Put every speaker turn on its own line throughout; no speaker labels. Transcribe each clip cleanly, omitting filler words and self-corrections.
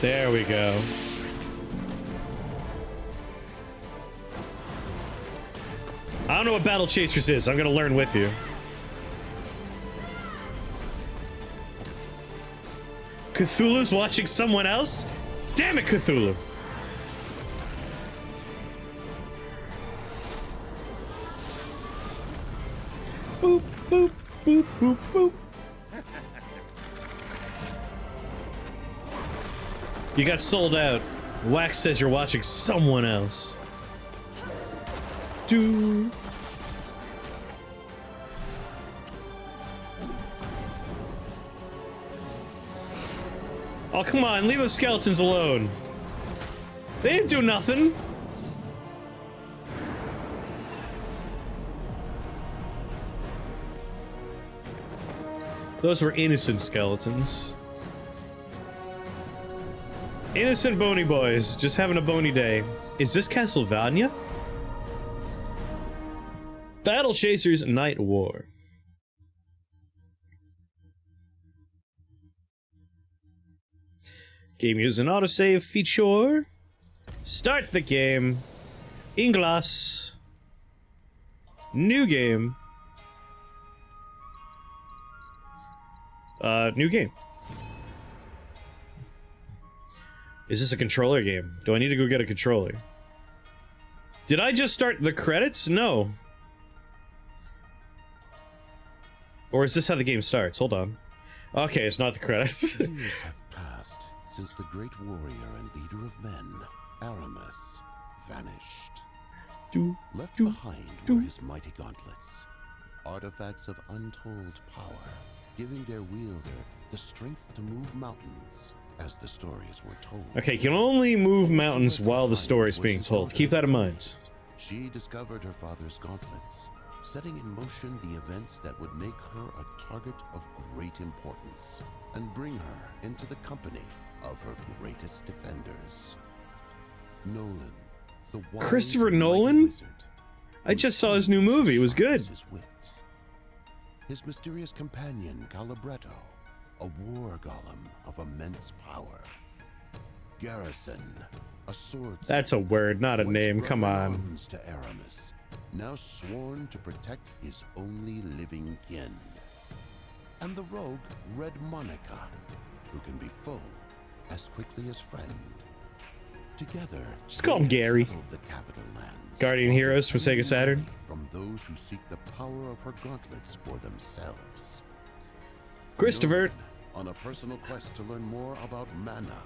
There we go. I don't know what Battle Chasers is. I'm gonna learn with you. Cthulhu's watching someone else? Damn it, Cthulhu! Boop, boop, boop, boop, boop. You got sold out. Wax says you're watching someone else. Do. Oh, come on, leave those skeletons alone. They didn't do nothing. Those were innocent skeletons. Innocent bony boys, just having a bony day. Is this Castlevania? Battle Chasers Nightwar. Game using autosave feature. Start the game. Inglas. New game. New game. Is this a controller game? Do I need to go get a controller? Did I just start the credits? No. Or is this how the game starts? Hold on. Okay, it's not the credits.
Years have passed since the great warrior and leader of men, Aramis, vanished. Left behind were his mighty gauntlets, artifacts of untold power, giving their wielder the strength to move mountains, as the stories were told.
Okay, you can only move mountains while the story's being told. Keep that in mind.
She discovered her father's gauntlets, setting in motion the events that would make her a target of great importance and bring her into the company of her greatest defenders. Nolan, the wise
Christopher
and mighty
Nolan?
wizard,
I just saw his new movie. It was good.
His wit. His mysterious companion, Calibretto, a war golem of immense power. Garrison, a swordsman.
That's a word, not a
once
name. Come
brother
on.
arms to Aramis, now sworn to protect his only living kin. And the rogue Red Monica, who can be foe as quickly as friend. Together,
Just call him
they
Gary.
settled the capital lands,
Guardian Heroes for Sega Saturn.
from those who seek the power of her gauntlets for themselves.
Christopher.
Nolan, on a personal quest to learn more about mana,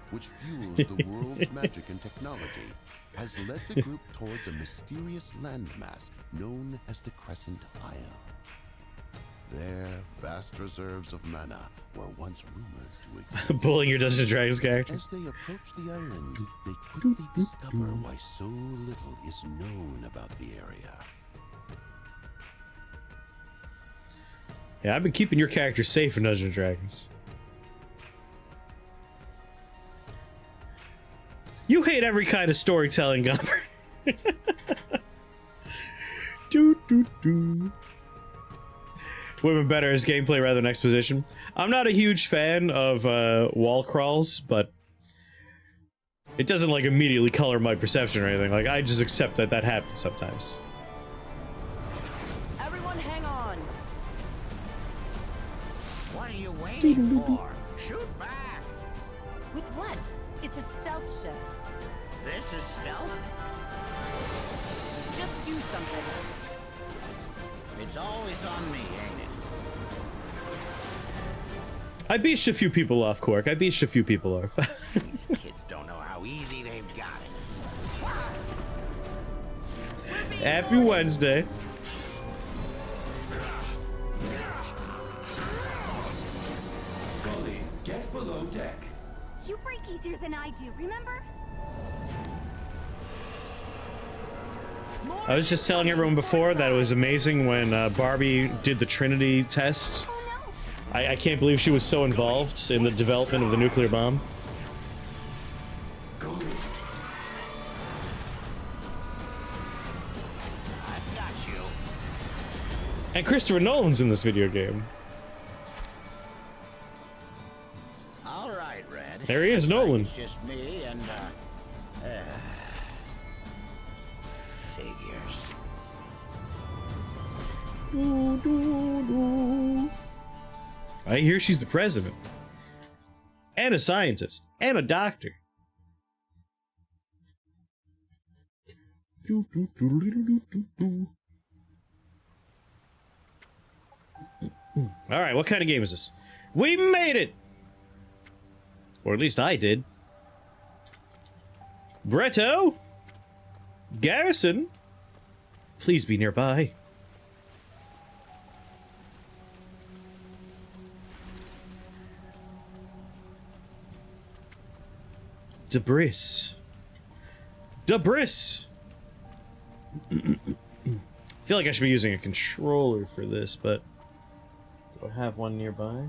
which fuels the world's magic and technology, has led the group towards a mysterious landmass known as the Crescent Isle. Their vast reserves of mana were once rumored to exist.
Bullying your Dungeons & Dragons character.
As they approach the island, they quickly discover why so little is known about the area.
Yeah, I've been keeping your character safe in Dungeons & Dragons. You hate every kind of storytelling, Gumper. Do do do. Would have been better as gameplay rather than exposition. I'm not a huge fan of wall crawls, but it doesn't like immediately color my perception or anything. Like I just accept that that happens sometimes.
Everyone hang on.
What are you waiting for? Shoot back!
With what? It's a stealth ship.
This is stealth?
Just do something.
It's always on me, ain't it?
I beached a few people off, Quark. I beached a few people off.
These kids don't know how easy they've got it.
Happy Wednesday.
Gully, get below deck.
You break easier than I do, remember?
I was just telling everyone before that it was amazing when Barbie did the Trinity test.
Oh no!
I can't believe she was so involved in the development of the nuclear bomb.
Gully.
I've got you.
And Christopher Nolan's in this video game.
All right. right, Red.
There he is,
Looks like
Nolan.
It's just me and, figures.
I hear she's the president. And a scientist. And a doctor. Alright, what kind of game is this? We made it! Or at least I did. Bretto? Garrison? Please be nearby. Debris. Debris! I feel like I should be using a controller for this, but do I have one nearby?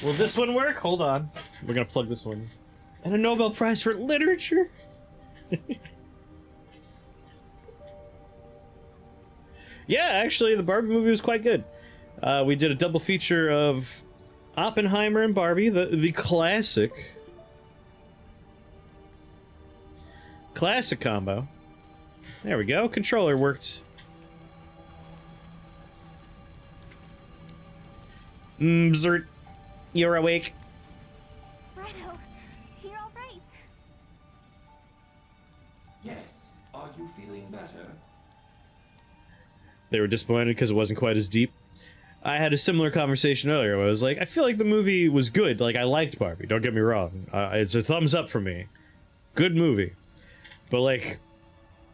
Will this one work? Hold on. We're gonna plug this one. And a Nobel Prize for Literature? Yeah, actually, the Barbie movie was quite good. We did a double feature of Oppenheimer and Barbie, the classic. Classic combo. There we go. Controller worked. Zert. You're awake.
Righto, you're all right.
Yes. Are you feeling better?
They were disappointed because it wasn't quite as deep. I had a similar conversation earlier where I was like, I feel like the movie was good. Like, I liked Barbie, don't get me wrong. It's a thumbs up for me. Good movie. But, like,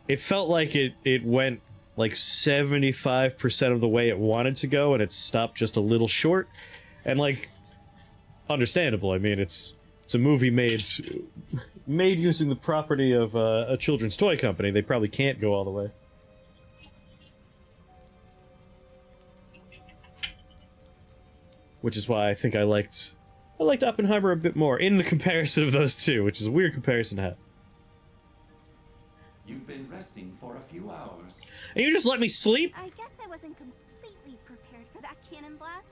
it felt like it went, like, 75% of the way it wanted to go, and it stopped just a little short. And, like, understandable. I mean, it's a movie made using the property of a children's toy company. They probably can't go all the way. Which is why I think I liked Oppenheimer a bit more in the comparison of those two, which is a weird comparison to have.
You've been resting for a few hours.
And you just let me sleep?
I guess I wasn't completely prepared for that cannon blast.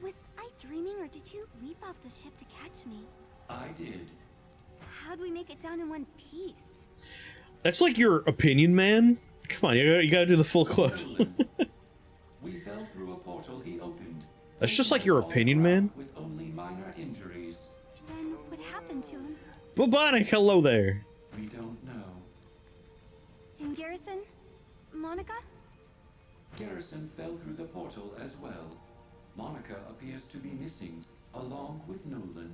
Was I dreaming or did you leap off the ship to catch me?
I did.
How'd we make it down in one piece?
That's like your opinion, man. Come on, you gotta do the full quote.
We fell through a portal he opened.
That's just like your opinion, man.
With only minor injuries.
Then what happened to him?
Bubonic, hello there.
We don't know.
And Garrison? Monica?
Garrison fell through the portal as well. Monica appears to be missing, along with Nolan.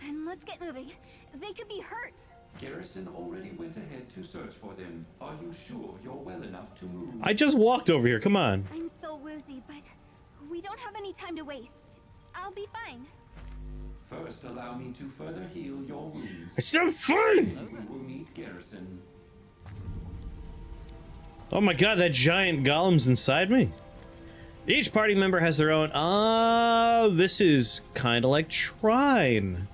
Then let's get moving. They could be hurt.
Garrison already went ahead to search for them. Are you sure you're well enough to move?
I just walked over here, come on.
I'm so woozy, but we don't have any time to waste. I'll be fine.
First, allow me to further heal your wounds.
I said fine!
Then we will meet Garrison.
Oh my god, that giant golem's inside me. Each party member has their own... Oh, this is kind of like Trine.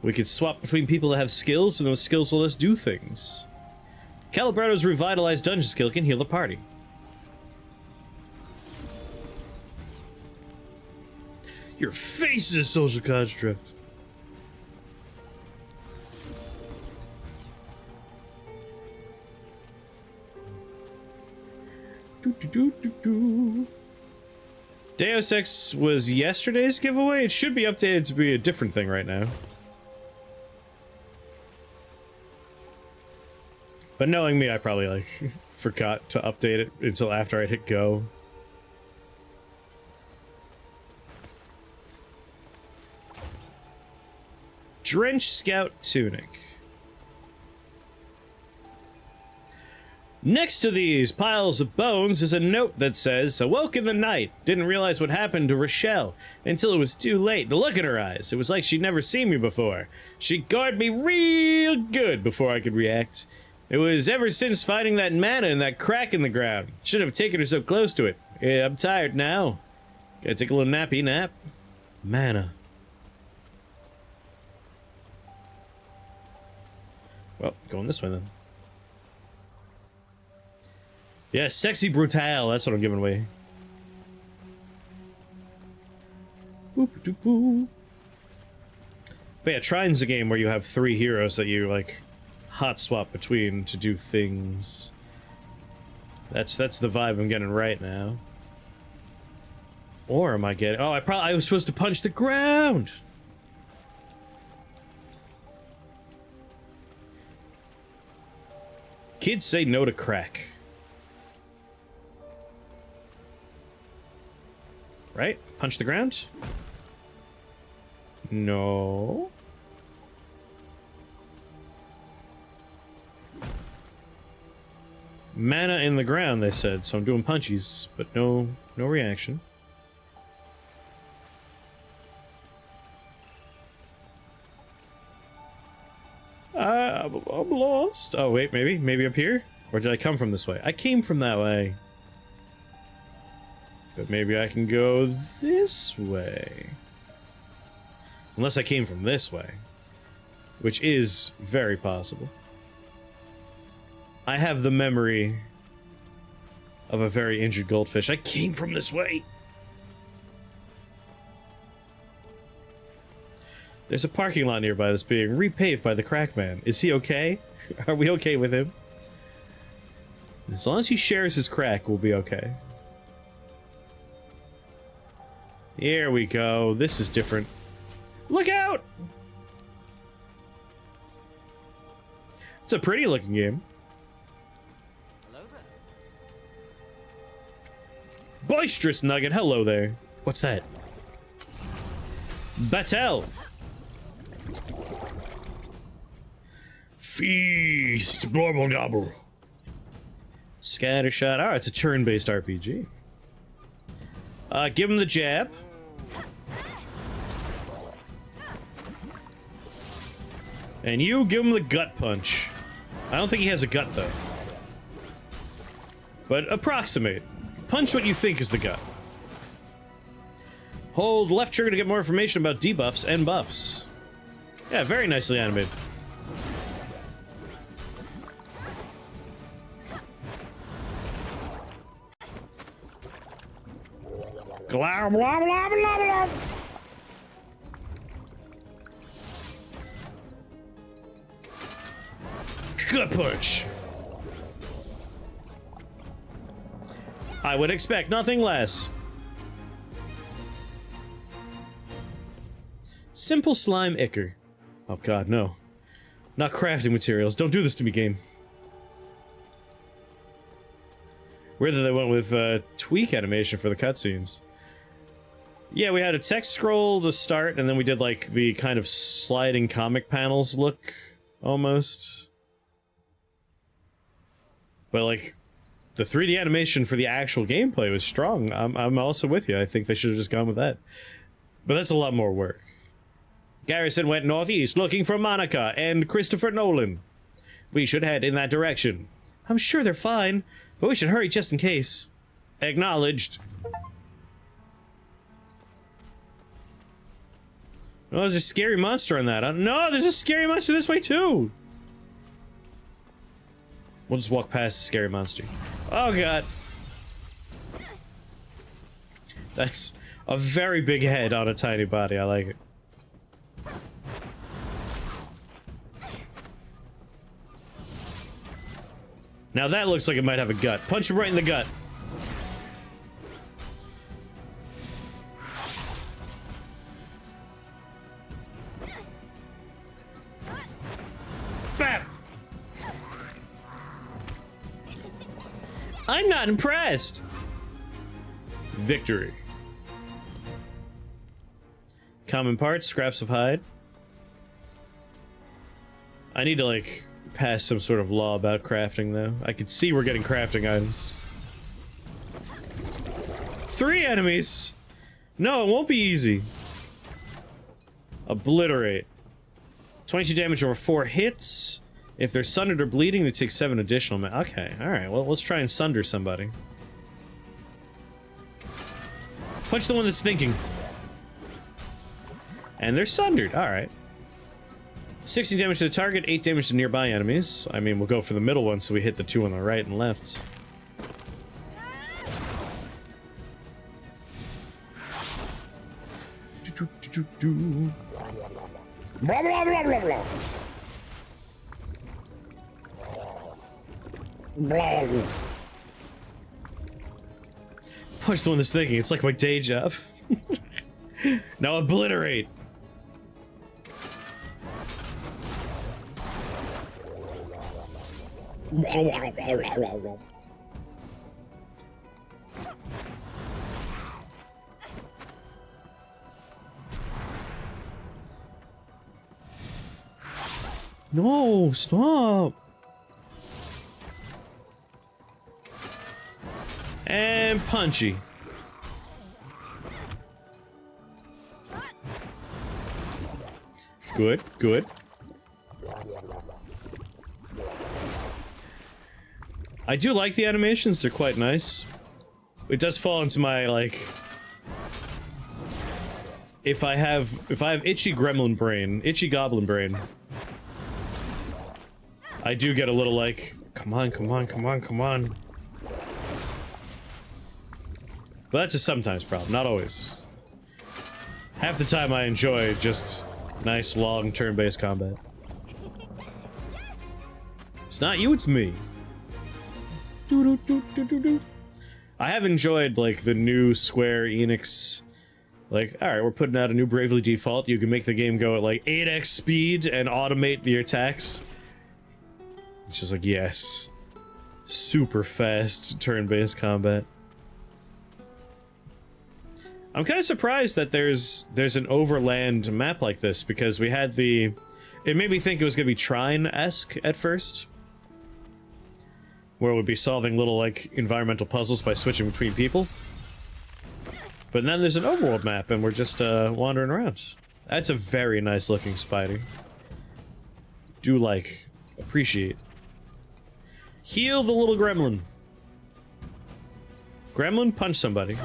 We could swap between people that have skills, and those skills will let us do things. Calibretto's revitalized dungeon skill can heal the party. Your face is a social construct. Deus Ex was yesterday's giveaway? It should be updated to be a different thing right now. But knowing me, I probably, like, forgot to update it until after I hit go. Drench Scout Tunic. Next to these piles of bones is a note that says, "Awoke in the night. Didn't realize what happened to Rochelle until it was too late. The look in her eyes. It was like she'd never seen me before. She guarded me real good before I could react. It was ever since finding that mana and that crack in the ground. Shouldn't have taken her so close to it. Yeah, I'm tired now. Gotta take a little nappy nap. Mana. Well, going this way then. Yeah, sexy brutal. That's what I'm giving away. Boop-a-doop-boo. But yeah, Trine's a game where you have 3 heroes that you, like, hot swap between to do things. That's the vibe I'm getting right now. Or am I getting... Oh, I was supposed to punch the ground! Kids say no to crack. Right? Punch the ground? No. Mana in the ground, they said, so I'm doing punchies, but no reaction. I'm lost. Oh, wait, maybe up here? Or did I come from this way? I came from that way. But maybe I can go this way. Unless I came from this way. Which is very possible. I have the memory of a very injured goldfish. I came from this way! There's a parking lot nearby that's being repaved by the crack man. Is he okay? Are we okay with him? As long as he shares his crack, we'll be okay. Here we go. This is different. Look out! It's a pretty looking game.
Hello there.
Boisterous Nugget, hello there. What's that? Battle! Feast! Blobble gobble. Scattershot. Oh, it's a turn-based RPG. Give him the jab. And you give him the gut punch. I don't think he has a gut, though. But approximate. Punch what you think is the gut. Hold left trigger to get more information about debuffs and buffs. Yeah, very nicely animated. Blah, blah, blah, blah, blah. Gut punch. I would expect nothing less. Simple slime ichor. Oh god, no. Not crafting materials. Don't do this to me, game. Weird that they went with tweak animation for the cutscenes. Yeah, we had a text scroll to start, and then we did like the kind of sliding comic panels look, almost. But like, the 3D animation for the actual gameplay was strong. I'm also with you. I think they should have just gone with that. But that's a lot more work. Garrison went northeast looking for Monica and Christopher Nolan. We should head in that direction. I'm sure they're fine, but we should hurry just in case. Acknowledged. Oh, there's a scary monster on that. No, there's a scary monster this way too. We'll just walk past the scary monster. Oh god. That's a very big head on a tiny body. I like it. Now that looks like it might have a gut. Punch him right in the gut. Bam! I'm not impressed. Victory. Common parts, scraps of hide. I need to, like, pass some sort of law about crafting, though. I could see we're getting crafting items. 3 enemies! No, it won't be easy. Obliterate. 22 damage over 4 hits. If they're sundered or bleeding, they take 7 additional. Okay, alright, well, let's try and sunder somebody. Punch the one that's thinking. And they're sundered, alright. 16 damage to the target, 8 damage to nearby enemies. I mean, we'll go for the middle one so we hit the 2 on the right and left. Blah, blah, blah, blah, blah. Blah. Punch the one that's thinking. It's like my day job. Now obliterate. No, stop. And punchy. Good, good. I do like the animations, they're quite nice. It does fall into my, like... If I have itchy gremlin brain, itchy goblin brain, I do get a little like, come on, come on, come on, come on. But that's a sometimes problem, not always. Half the time I enjoy just nice, long, turn-based combat. It's not you, it's me. I have enjoyed, like, the new Square Enix... Like, alright, we're putting out a new Bravely Default. You can make the game go at, like, 8x speed and automate your attacks. It's just like, yes. Super fast turn-based combat. I'm kind of surprised that there's an overland map like this, because we had the... It made me think it was going to be Trine-esque at first. Where it would be solving little, like, environmental puzzles by switching between people. But then there's an overworld map, and we're just, wandering around. That's a very nice looking spider. Do like, appreciate. Heal the little gremlin. Gremlin, punch somebody.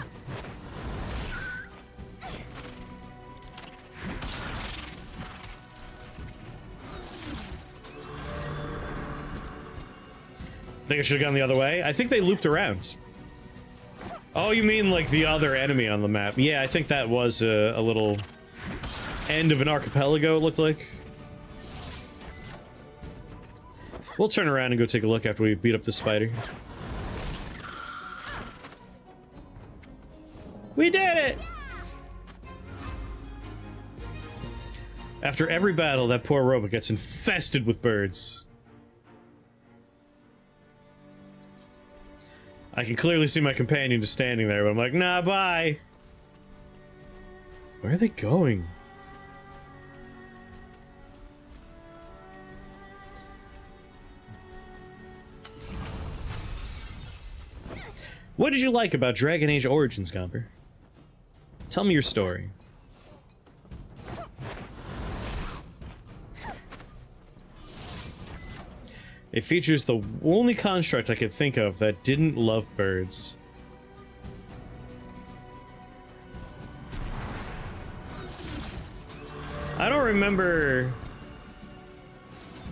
Think I should have gone the other way? I think they looped around. Oh, you mean like the other enemy on the map? Yeah, I think that was a little end of an archipelago, it looked like. We'll turn around and go take a look after we beat up the spider. We did it! After every battle, that poor robot gets infested with birds. I can clearly see my companion just standing there, but I'm like, nah, bye! Where are they going? What did you like about Dragon Age Origins, Gomper? Tell me your story. It features the only construct I could think of that didn't love birds. I don't remember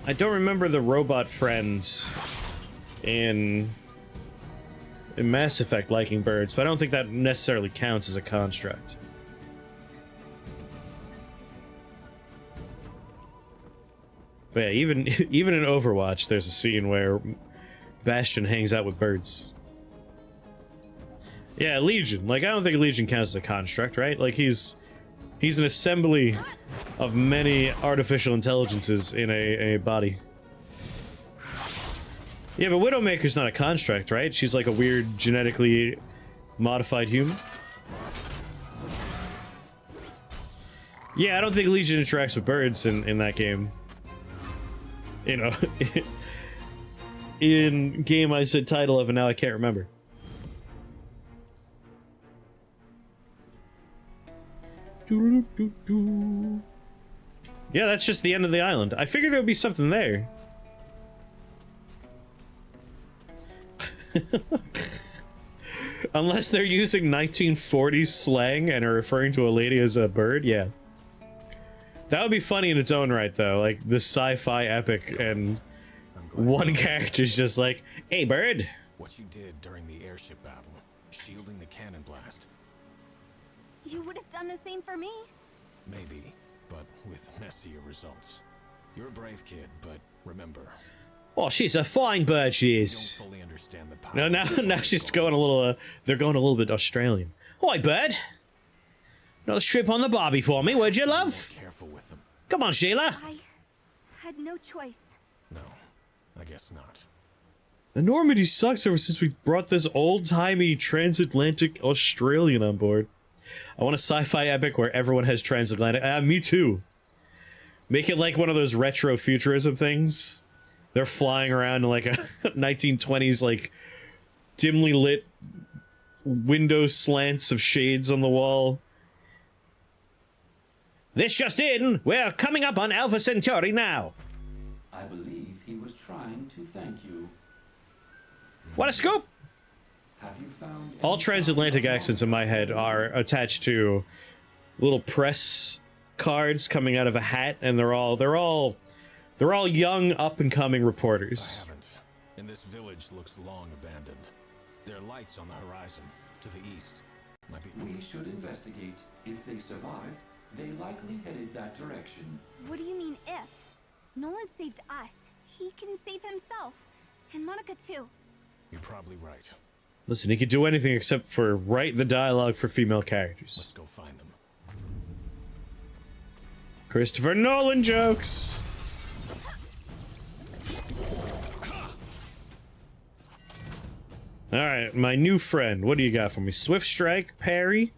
the robot friends in Mass Effect liking birds, but I don't think that necessarily counts as a construct. But yeah, even in Overwatch, there's a scene where Bastion hangs out with birds. Yeah, Legion. Like, I don't think Legion counts as a construct, right? Like, he's an assembly of many artificial intelligences in a body. Yeah, but Widowmaker's not a construct, right? She's like a weird genetically modified human. Yeah, I don't think Legion interacts with birds in that game. You know, in game I said title of and now I can't remember. Yeah, that's just the end of the island. I figured there would be something there. Unless they're using 1940s slang and are referring to a lady as a bird, yeah. That would be funny in its own right, though. Like, the sci-fi epic, and one character's just like, hey, bird!
What you did during the airship battle, shielding the cannon blast.
You would have done the same for me.
Maybe, but with see your results. You're a brave kid, but remember,
Oh, she's a fine bird, she
you don't
is.
fully understand the power.
No, now she's going a little, they're going a little bit Australian. Hi, bird. Another strip on the barbie for me, would you, love?
Careful with them.
Come on, Sheila.
I had no choice.
No, I guess not.
The Normandy sucks ever since we brought this old-timey transatlantic Australian on board. I want a sci-fi epic where everyone has transatlantic. Me too. Make it like one of those retro futurism things. They're flying around in like a 1920s, like, dimly lit window slants of shades on the wall. This just in! We're coming up on Alpha Centauri now!
I believe he was trying to thank you.
What a scoop!
Have you found
All
any
transatlantic
sign of
accents in my head are attached to little press cards coming out of a hat, and they're all young, up-and-coming
I
reporters.
haven't. And this village looks long abandoned. There are lights on the horizon, to the east. Might be...
We should investigate. If they survived, they likely headed that direction.
What do you mean if? Nolan saved us. He can save himself. And Monica too.
You're probably right.
Listen, he could do anything except for write the dialogue for female characters.
Let's go find them.
Christopher Nolan jokes! Alright, my new friend. What do you got for me? Swift Strike, Parry,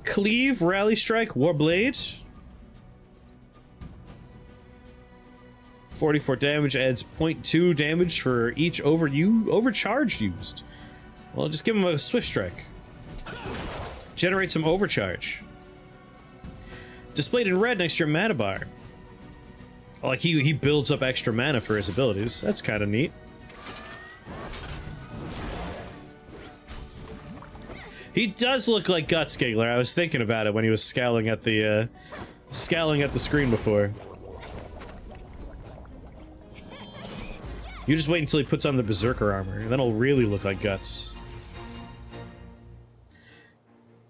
Cleave, Rally Strike, Warblade. 44 damage adds 0.2 damage for each overcharge used. Well, just give him a Swift Strike. Generate some overcharge. Displayed in red next to your mana bar. Like, he builds up extra mana for his abilities. That's kind of neat. He does look like Gutsgiggler. I was thinking about it when he was scowling at the screen before. You just wait until he puts on the Berserker armor, and then he'll really look like Guts.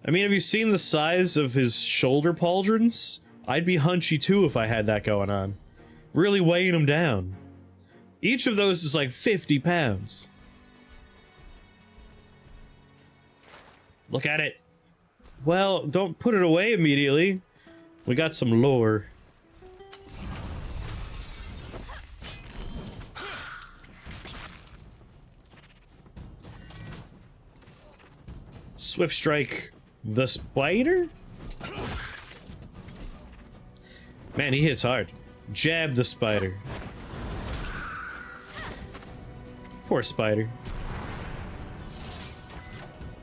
I mean, have you seen the size of his shoulder pauldrons? I'd be hunchy too if I had that going on. Really weighing him down. Each of those is like 50 pounds. Look at it. Well, don't put it away immediately. We got some lore. Swift Strike the spider? Man, he hits hard. Jab the spider. Poor spider.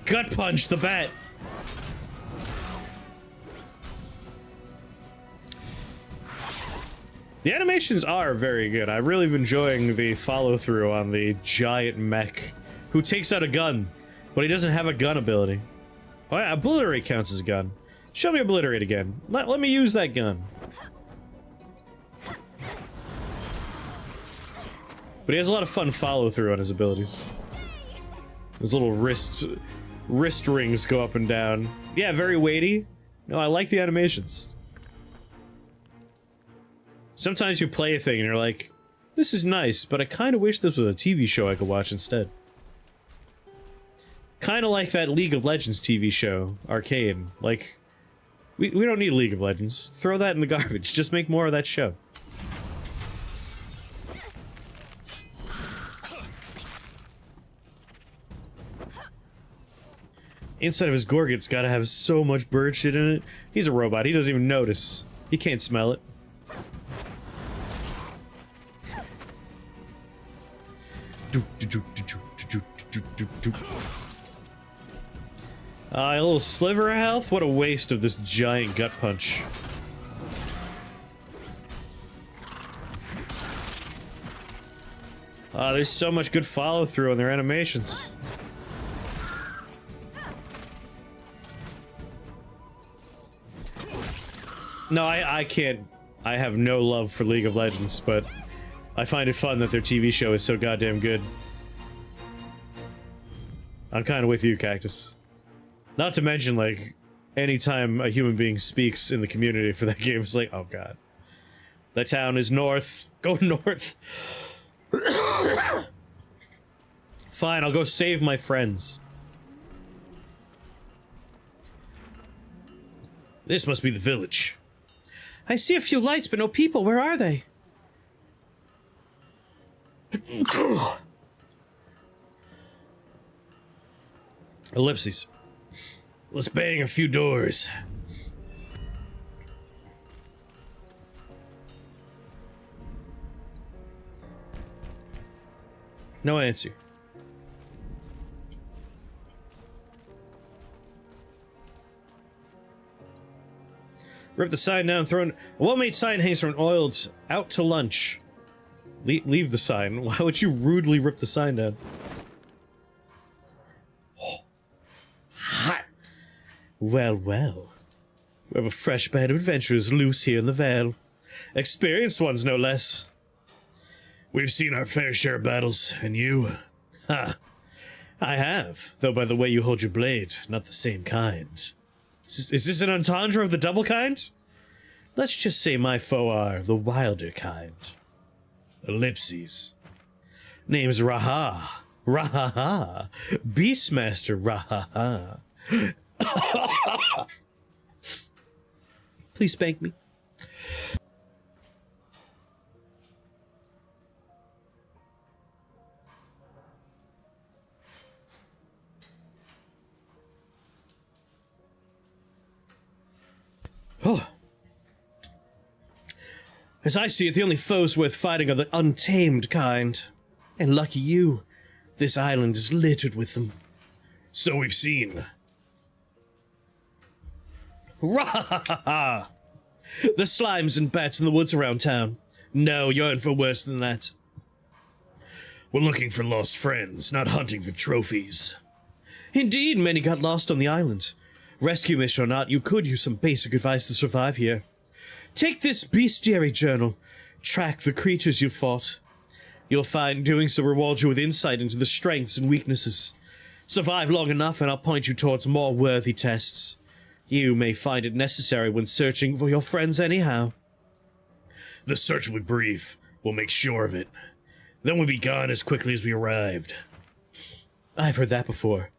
Gut punch the bat. The animations are very good. I'm really enjoying the follow-through on the giant mech who takes out a gun, but he doesn't have a gun ability. Oh yeah, Obliterate counts as a gun. Show me Obliterate again. Let me use that gun. But he has a lot of fun follow-through on his abilities. His little wrist rings go up and down. Yeah, very weighty. No, I like the animations. Sometimes you play a thing and you're like, this is nice, but I kind of wish this was a TV show I could watch instead. Kind of like that League of Legends TV show, Arcade. Like, we don't need League of Legends. Throw that in the garbage. Just make more of that show. Inside of his Gorget's gotta have so much bird shit in it. He's a robot. He doesn't even notice. He can't smell it. A little sliver of health? What a waste of this giant gut punch. There's so much good follow-through on their animations. No, I can't. I have no love for League of Legends, but I find it fun that their TV show is so goddamn good. I'm kind of with you, Cactus. Not to mention, like, anytime a human being speaks in the community for that game, it's like, oh god. The town is north. Go north. Fine, I'll go save my friends. This must be the village. I see a few lights, but no people. Where are they? Ellipses. Let's bang a few doors. No answer. Rip the sign down, throw in... A well-made sign hangs from an oiled out to lunch. Leave the sign. Why would you rudely rip the sign down? Oh. Hot. Well, well. We have a fresh band of adventurers loose here in the Vale. Experienced ones, no less. We've seen our fair share of battles, and you... Ha! I have, though by the way you hold your blade, not the same kind. Is this an entendre of the double kind? Let's just say my foe are the wilder kind. Ellipses. Name's Raha. Raha. Beastmaster Raha. Please spank me. Oh. As I see it, the only foes worth fighting are the untamed kind. And lucky you, this island is littered with them. So we've seen. Rah! The slimes and bats in the woods around town. No, you're in for worse than that. We're looking for lost friends, not hunting for trophies. Indeed, many got lost on the island. Rescue mission or not, you could use some basic advice to survive here. Take this bestiary journal. Track the creatures you fought. You'll find doing so rewards you with insight into the strengths and weaknesses. Survive long enough and I'll point you towards more worthy tests. You may find it necessary when searching for your friends anyhow. The search will be brief. We'll make sure of it. Then we'll be gone as quickly as we arrived. I've heard that before.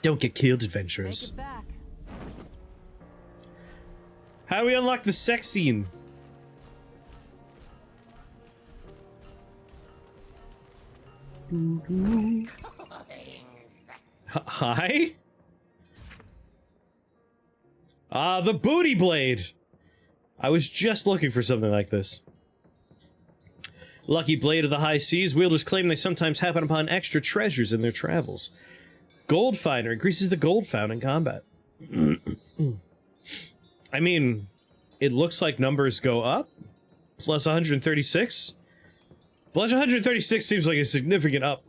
Don't get killed, adventurers.
Make it back.
How do we unlock the sex scene? Hi? Ah, the booty blade! I was just looking for something like this. Lucky blade of the high seas, wielders claim they sometimes happen upon extra treasures in their travels. Gold finder increases the gold found in combat. I mean, it looks like numbers go up. Plus 136? Plus 136 seems like a significant up.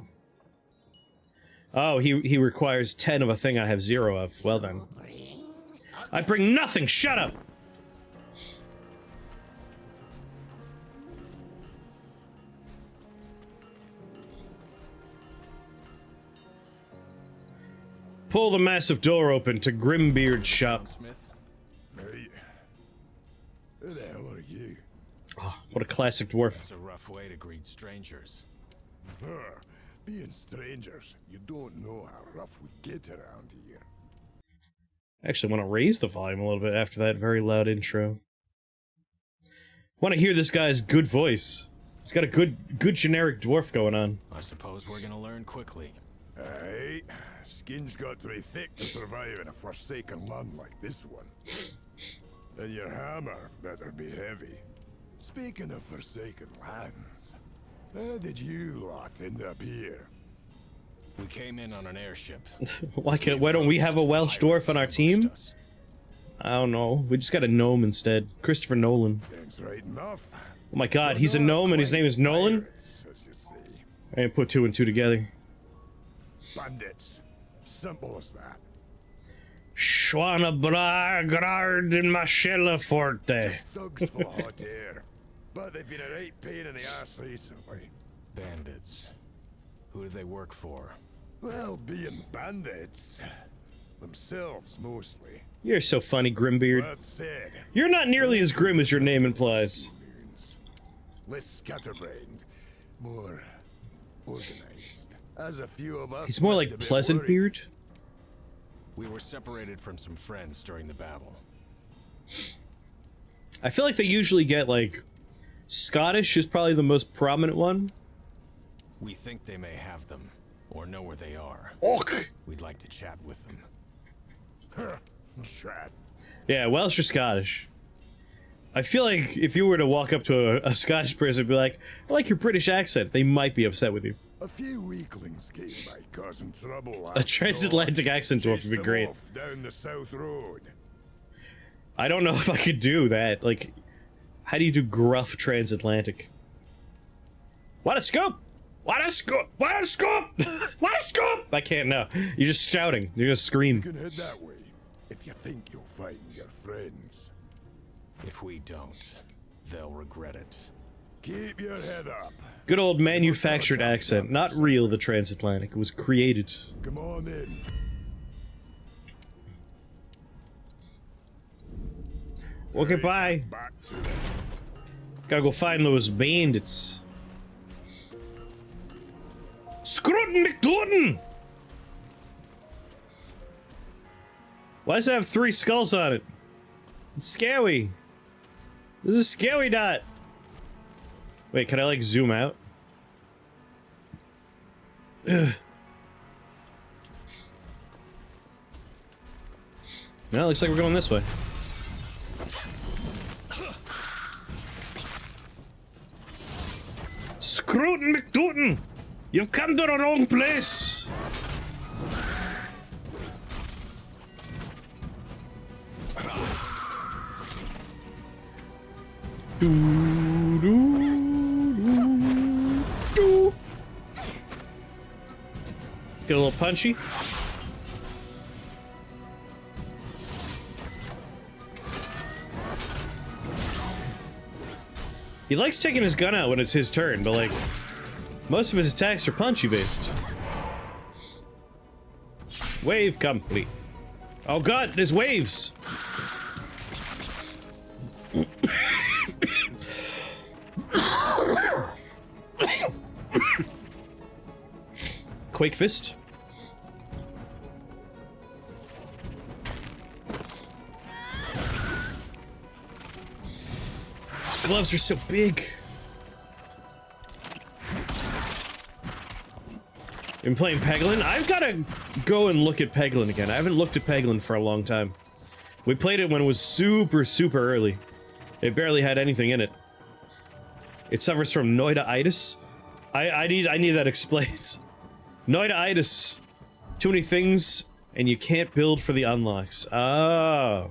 Oh, he requires 10 of a thing I have 0 of. Well then. I bring nothing! Shut up! Pull the massive door open to Grimbeard's shop.
Smith.
Hey. Who the hell are you?
Oh, what a classic dwarf.
That's a rough way to greet strangers.
Being strangers, you don't know how rough we get around here.
I actually want to raise the volume a little bit after that very loud intro. Want to hear this guy's good voice. He's got a good generic dwarf going on.
I suppose we're gonna learn quickly.
Aye. Skin's got to be thick to survive in a forsaken land like this one. And your hammer better be heavy. Speaking of forsaken lands, how did you lot end up here?
We came in on an airship.
Why don't we have a Welsh dwarf on our team? I don't know. We just got a gnome instead. Christopher Nolan.
Seems right enough.
Oh my god, he's a gnome and his name is Nolan?
Pirates, as you say.
I didn't put 2 and 2 together.
Bandits. Simple as that.
Schwana Grard in Machella Forte.
Thugs full of hot air. But they've been a right pain in the arse recently.
Bandits. Who do they work for?
Well, being bandits. Themselves, mostly.
You're so funny, Grimbeard.
That said,
You're not nearly as grim as your name implies.
less scatterbrained, more organized. As a few of us.
He's more
might
like
have been
Pleasant
worried.
Beard.
We were separated from some friends during the battle.
I feel like they usually get like Scottish is probably the most prominent one.
We think they may have them, or know where they are.
Och.
We'd like to chat with them.
Chat.
Yeah, Welsh or Scottish. I feel like if you were to walk up to a Scottish person and be like, I like your British accent, they might be upset with you.
A few weaklings came by causing trouble.
A transatlantic accent dwarf would be
Chased them
great.
off down the south road.
I don't know if I could do that. Like, how do you do gruff transatlantic? What a scoop! What a scoop! What a scoop! What a scoop! I can't know. You're just shouting. You're just
You
scream.
can head that way if you think you'll find your friends.
If we don't, they'll regret it.
Keep your head up.
Good old manufactured accent. Not real, the transatlantic. It was created.
Come on in.
Okay, bye.
Back to them.
Gotta go find those bandits. Scrutin McDorton! Why does it have 3 skulls on it? It's scary. This is a scary dot. Wait, can I like zoom out? Ugh. No, it looks like we're going this way. Scrutin McDorton! You've come to the wrong place! Do, do, do, do. Get a little punchy. He likes taking his gun out when it's his turn, but like, most of his attacks are punchy based. Wave complete. Oh god, there's waves! Quake Fist. His gloves are so big. Been playing Peglin? I've gotta go and look at Peglin again. I haven't looked at Peglin for a long time. We played it when it was super early. It barely had anything in it. It suffers from noidaitis. I need that explained. Noidaitis. Too many things, and you can't build for the unlocks. Oh.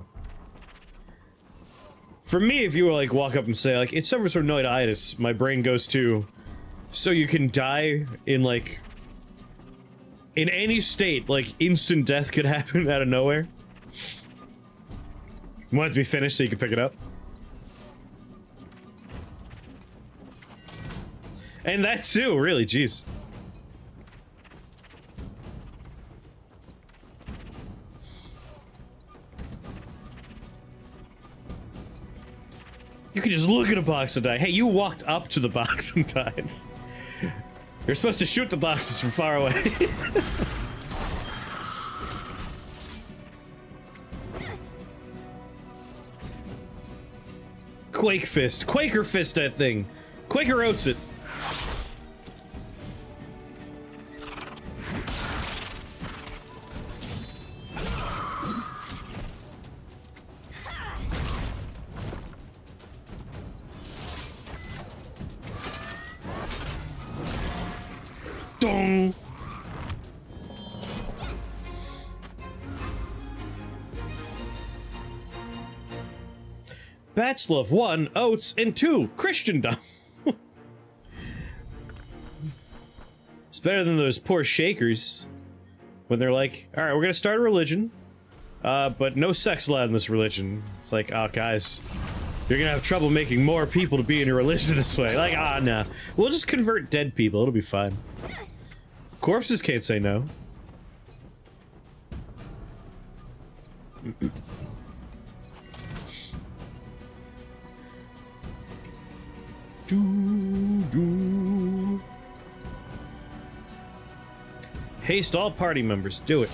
For me, if you were like walk up and say like it suffers from noidaitis, my brain goes to, so you can die in like, in any state, like instant death could happen out of nowhere. You want it to be finished so you can pick it up. And that too, really, jeez. You could just look at a box and die. Hey, you walked up to the box and died. You're supposed to shoot the boxes from far away. Quake Fist. Quaker Fist that thing. Quaker Oats it. Dong. Batslov 1, Oats, and 2, Christendom. It's better than those poor shakers when they're like, alright, we're gonna start a religion, but no sex allowed in this religion. It's like, oh, guys, you're gonna have trouble making more people to be in your religion this way. Like, ah, nah. We'll just convert dead people, it'll be fine. Corpses can't say no. Do. Haste all party members. Do it.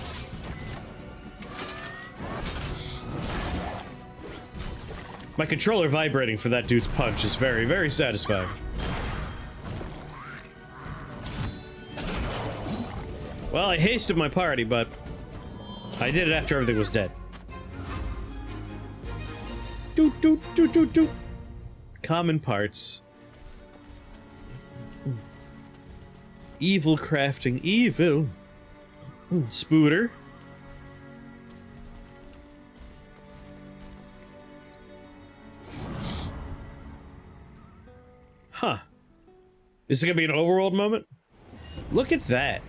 My controller vibrating for that dude's punch is very, very satisfying. Well, I hasted my party, but I did it after everything was dead. Do. Common parts. Evil crafting. Evil. Spooter. Huh. Is it gonna be an overworld moment? Look at that.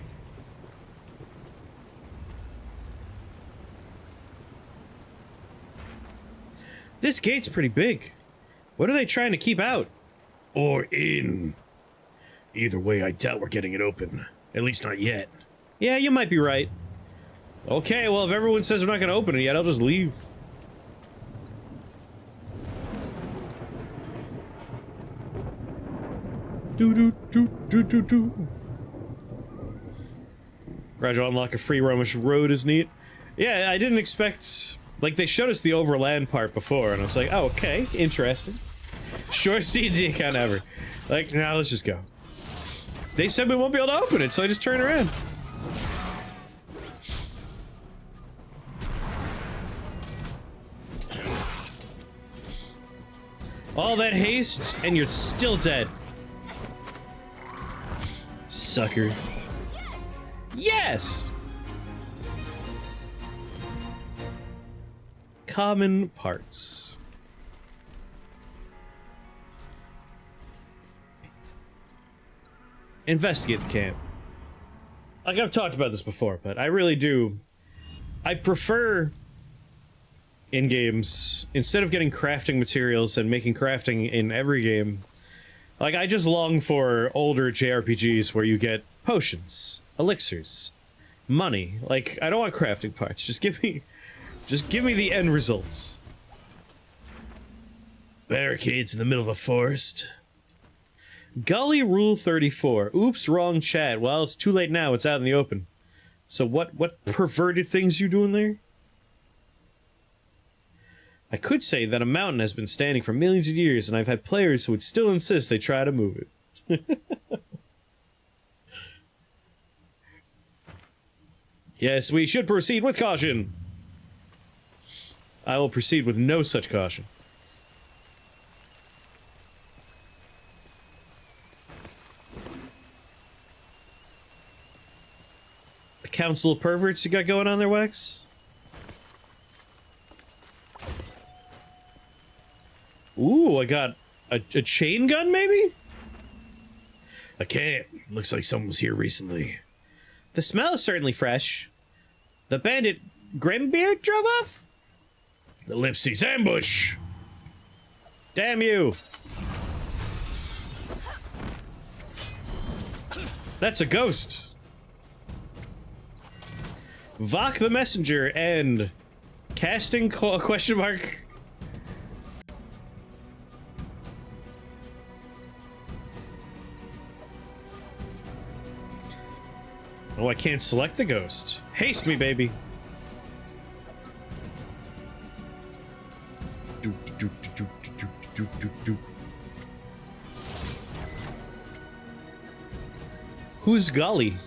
This gate's pretty big. What are they trying to keep out? Or in? Either way, I doubt we're getting it open. At least not yet. Yeah, you might be right. Okay, well, if everyone says we're not gonna open it yet, I'll just leave. Do. Gradual unlock a free roamish road is neat. Yeah, I didn't expect... Like, they showed us the overland part before, and I was like, oh, okay, interesting. Shortest D&D account ever. Like, now let's just go. They said we won't be able to open it, so I just turned around. All that haste, and you're still dead. Sucker. Yes! Common parts. Investigate the camp. Like, I've talked about this before, but I really do. I prefer in games, instead of getting crafting materials and making crafting in every game, like, I just long for older JRPGs where you get potions, elixirs, money. Like, I don't want crafting parts. Just give me the end results. Barricades in the middle of a forest. Gully Rule 34. Oops, wrong chat. Well, it's too late now. It's out in the open. So what perverted things you doing there? I could say that a mountain has been standing for millions of years, and I've had players who would still insist they try to move it. Yes, we should proceed with caution. I will proceed with no such caution. A council of perverts you got going on there, Wax? Ooh, I got a chain gun, maybe? A camp. Looks like someone was here recently. The smell is certainly fresh. The bandit Grimbeard drove off? The Lipsy's ambush! Damn you! That's a ghost! Vok the messenger and casting question mark. Oh, I can't select the ghost. Haste me, baby. Who's Golly?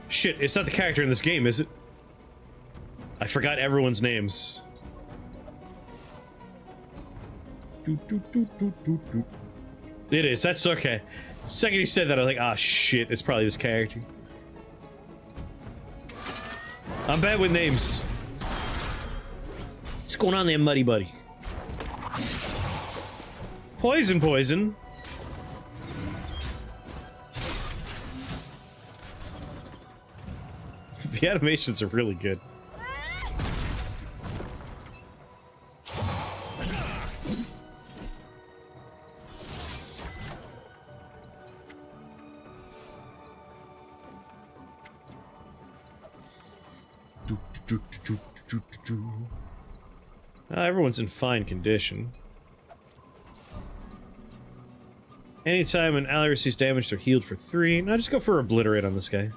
Shit, it's not the character in this game, is it? I forgot everyone's names. It is, that's okay. The second you said that, I was like, ah, shit, it's probably this character. I'm bad with names. What's going on there, Muddy Buddy? Poison. The animations are really good. Everyone's in fine condition. Anytime an ally receives damage, they're healed for 3. Now just go for Obliterate on this guy.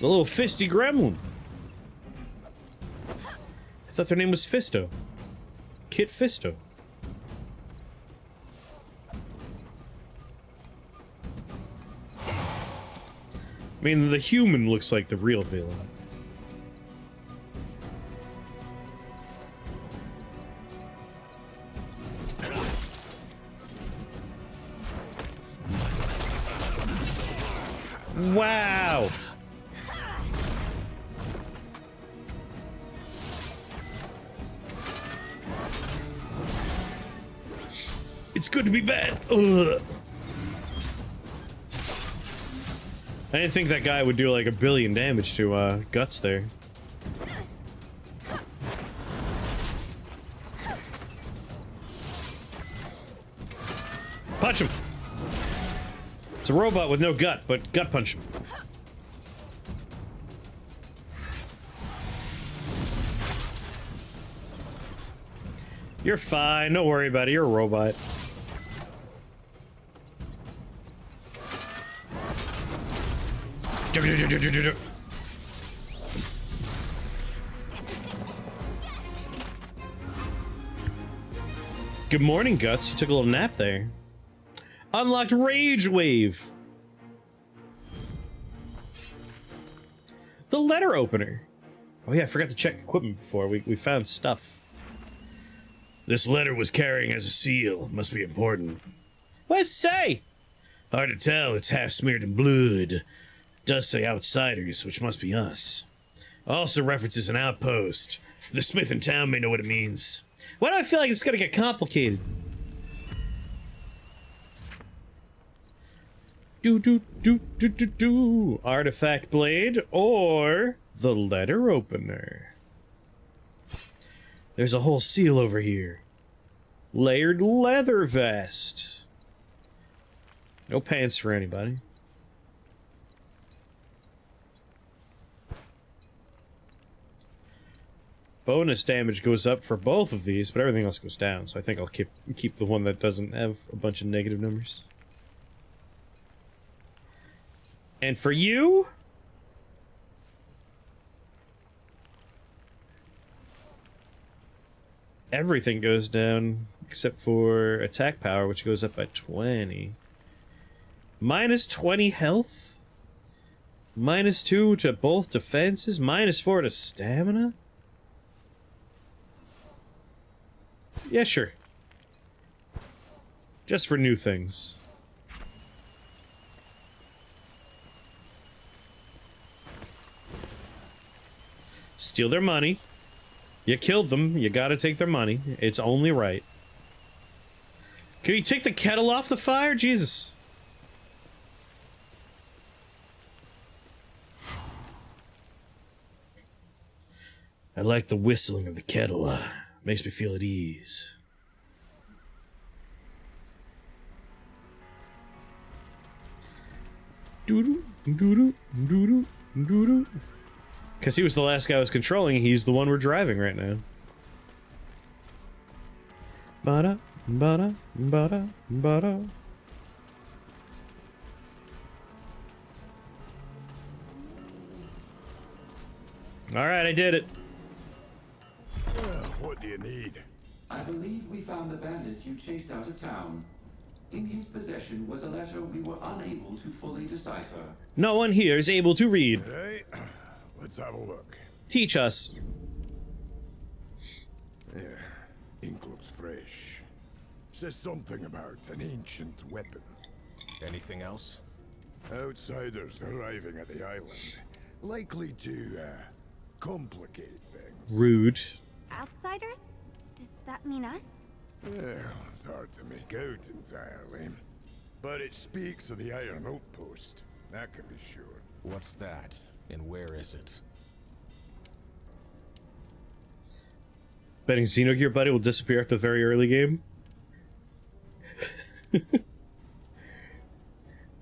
The little fisty gremlin. I thought their name was Fisto. Kit Fisto. I mean, the human looks like the real villain. Wow! It's good to be bad. Ugh. I didn't think that guy would do like 1 billion damage to Guts there. Punch him! It's a robot with no gut, but gut punch him. You're fine, don't worry about it, you're a robot. Good morning, Guts. You took a little nap there. Unlocked Rage Wave. The letter opener. Oh yeah, I forgot to check equipment before. We found stuff. This letter was carrying as a seal. Must be important. What does it say? Hard to tell. It's half smeared in blood. It does say outsiders, which must be us. Also references an outpost. The smith in town may know what it means. Why do I feel like it's gonna get complicated? Do. Artifact blade or the letter opener. There's a whole seal over here. Layered leather vest. No pants for anybody. Bonus damage goes up for both of these, but everything else goes down, so I think I'll keep the one that doesn't have a bunch of negative numbers. And for you... everything goes down, except for attack power, which goes up by 20. Minus 20 health? Minus 2 to both defenses? Minus 4 to stamina? Yeah, sure. Just for new things. Steal their money. You killed them. You gotta take their money. It's only right. Can you take the kettle off the fire? Jesus. I like the whistling of the kettle. Makes me feel at ease. Doo-doo, doo-doo, doo-doo, doo-doo. Because he was the last guy I was controlling, he's the one we're driving right now. Ba-da, ba-da, ba-da, ba-da. Alright, I did it.
What do you need?
I believe we found the bandit you chased out of town. In his possession was a letter we were unable to fully decipher.
No one here is able to read.
Right, let's have a look.
Teach us.
Yeah, ink looks fresh. Says something about an ancient weapon.
Anything else?
Outsiders arriving at the island. Likely to, complicate things.
Rude.
Outsiders? Does that mean us?
Yeah, it's hard to make out entirely. But it speaks of the Iron Outpost. That can be sure.
What's that? And where is it?
Betting Xenogear Buddy will disappear after the very early game.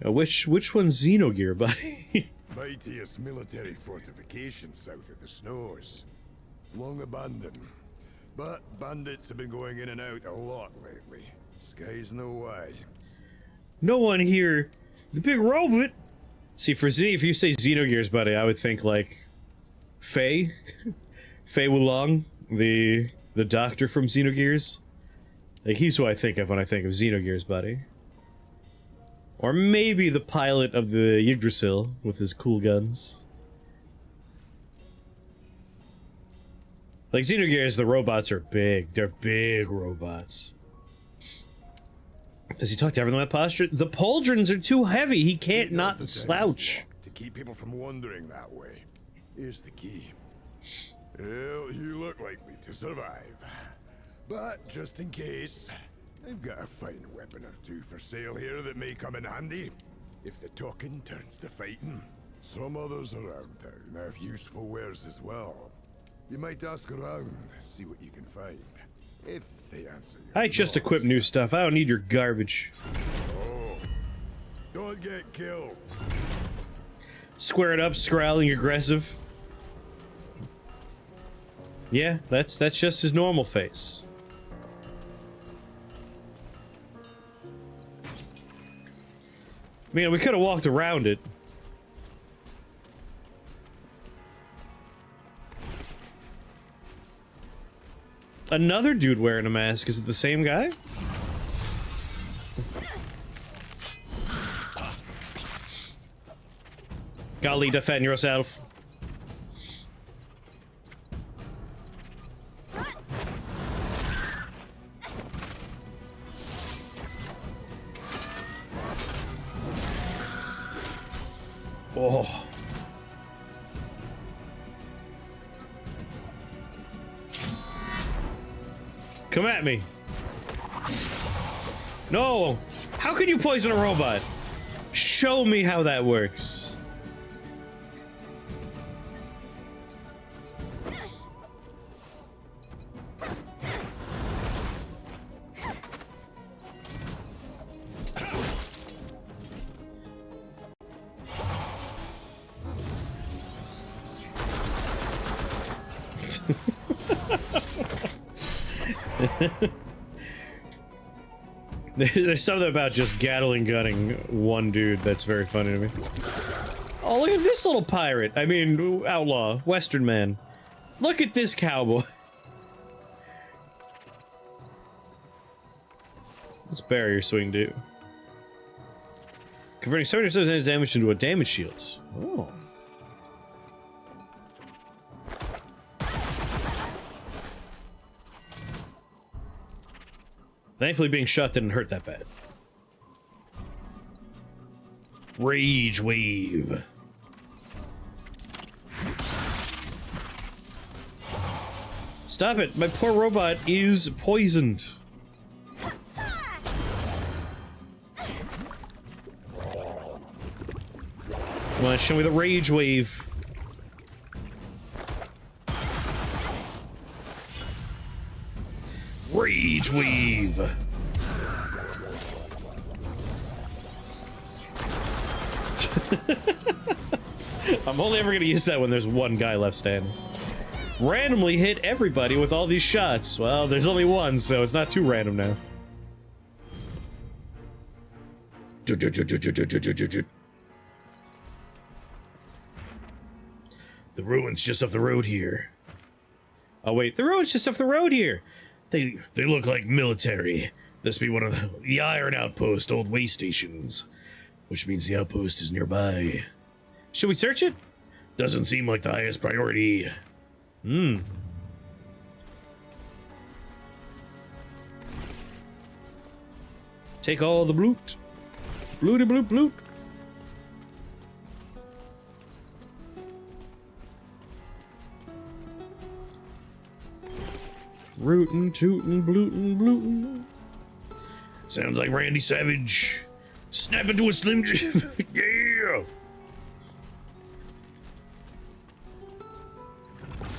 Which one's Xenogear, buddy?
Mightiest military fortification south of the snows. Long abandoned. But bandits have been going in and out a lot lately. Sky's no way.
No one here. The big robot. See, for Z, if you say Xenogears, buddy, I would think like Fei. Fei Wulong, the doctor from Xenogears. Like, he's who I think of when I think of Xenogears, buddy. Or maybe the pilot of the Yggdrasil with his cool guns. Like, Xenogears, the robots are big. They're big robots. Does he talk to everyone with posture? The pauldrons are too heavy. He can't not slouch.
To keep people from wandering that way. Here's the key. Well, you look likely to survive. But just in case, I've got a fine weapon or two for sale here that may come in handy. If the talking turns to fighting. Some others around town have useful wares as well. You might ask around, see what you can find. If they answer your
I just
calls.
equip new stuff. I don't need your garbage.
Oh, don't get killed.
Squared up, scowling, aggressive. Yeah, that's just his normal face. I mean, we could have walked around it. Another dude wearing a mask. Is it the same guy? Golly, defend yourself. Oh. Come at me. No! How can you poison a robot? Show me how that works. There's something about just Gatling gunning one dude that's very funny to me. Oh, look at this little pirate. I mean, outlaw, Western man. Look at this cowboy. What's barrier swing do? Converting 70% damage into a damage shield. Oh. Thankfully, being shot didn't hurt that bad. Rage wave. Stop it! My poor robot is poisoned. Come on, show me the rage wave. Rage wave. I'm only ever gonna use that when there's one guy left standing. Randomly hit everybody with all these shots. Well, there's only one, so it's not too random now. The ruins just off the road here. Oh wait, the ruins just off the road here. They look like military. This be one of the Iron Outpost old way stations, which means the outpost is nearby. Should we search it? Doesn't seem like the highest priority. Take all the loot. Blooty bloot bloot. Rootin', tootin', blootin', blootin'. Sounds like Randy Savage. Snap into a Slim Jim. Yeah!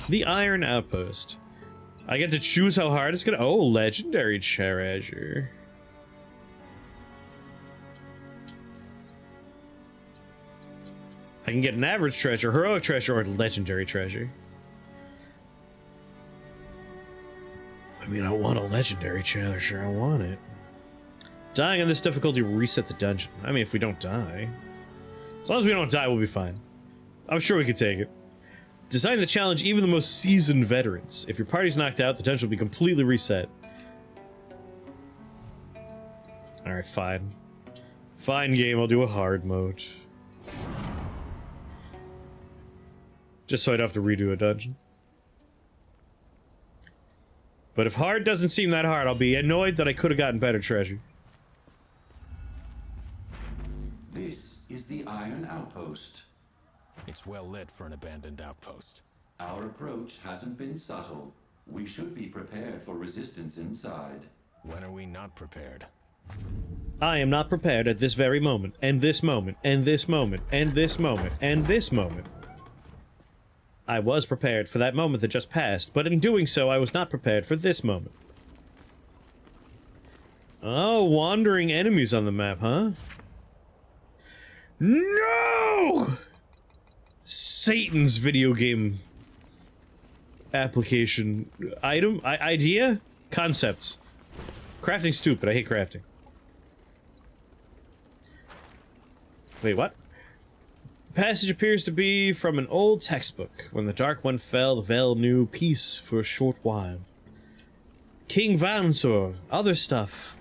The Iron Outpost. I get to choose how hard it's gonna. Oh, legendary treasure. can get an average treasure, heroic treasure, or legendary treasure. I mean, I want a legendary treasure. I want it. Dying on this difficulty will reset the dungeon. I mean, if we don't die. As long as we don't die, we'll be fine. I'm sure we can take it. Designed to challenge even the most seasoned veterans. If your party's knocked out, the dungeon will be completely reset. Alright, fine. Fine game, I'll do a hard mode. Just so I don't have to redo a dungeon. But if hard doesn't seem that hard, I'll be annoyed that I could have gotten better treasure.
This is the Iron Outpost.
It's well lit for an abandoned outpost.
Our approach hasn't been subtle. We should be prepared for resistance inside.
When are we not prepared?
I am not prepared at this very moment, and this moment, and this moment, and this moment, and this moment. I was prepared for that moment that just passed, but in doing so, I was not prepared for this moment. Oh, wandering enemies on the map, huh? No! Satan's video game application item idea concepts. Crafting's stupid. I hate crafting. Wait, what? Passage appears to be from an old textbook. When the Dark One fell, the Veil knew peace for a short while. King Vansor, other stuff.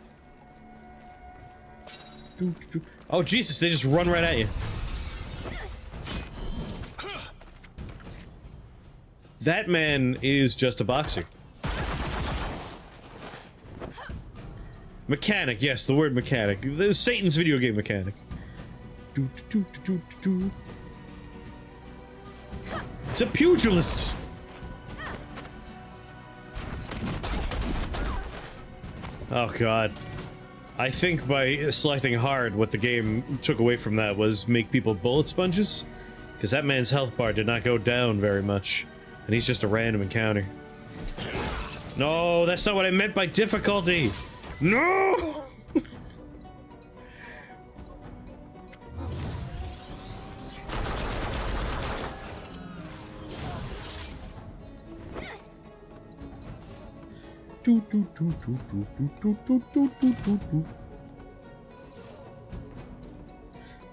Oh Jesus, they just run right at you. That man is just a boxer. Mechanic, yes, the word mechanic. There's Satan's video game mechanic. It's a pugilist! Oh god. I think by selecting hard, what the game took away from that was make people bullet sponges. Because that man's health bar did not go down very much. And he's just a random encounter. No, that's not what I meant by difficulty! No!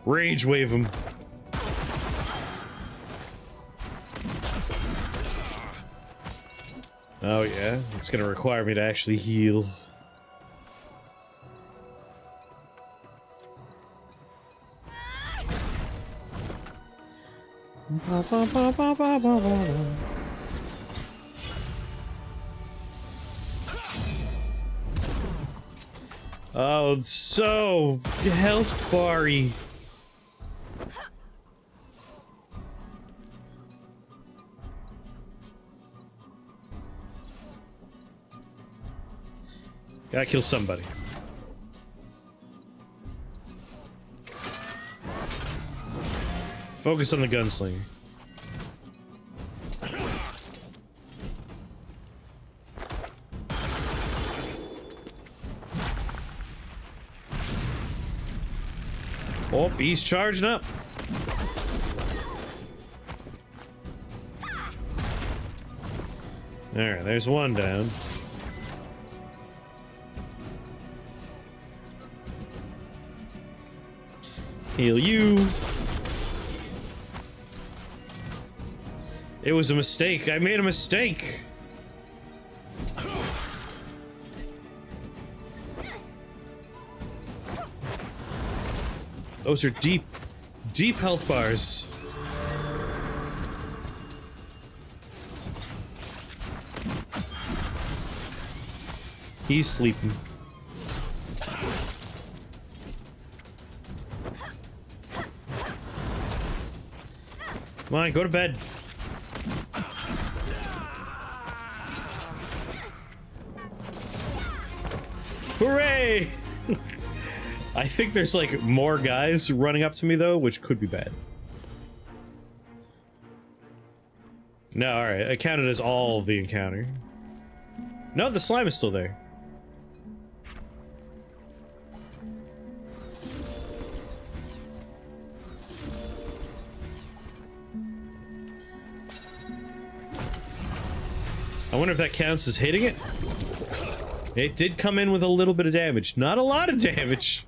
Rage wave him. Oh yeah, it's gonna require me to actually heal. Oh, so health bar-y. Gotta kill somebody. Focus on the gunslinger. Oh, he's charging up. Alright, there's one down. Heal you. It was a mistake. I made a mistake. Those are deep, deep health bars. He's sleeping. Come on, go to bed. Hooray! I think there's like more guys running up to me though, which could be bad. No, alright, I counted as all of the encounter. No, the slime is still there. wonder if that counts as hitting it? It did come in with a little bit of damage. Not a lot of damage.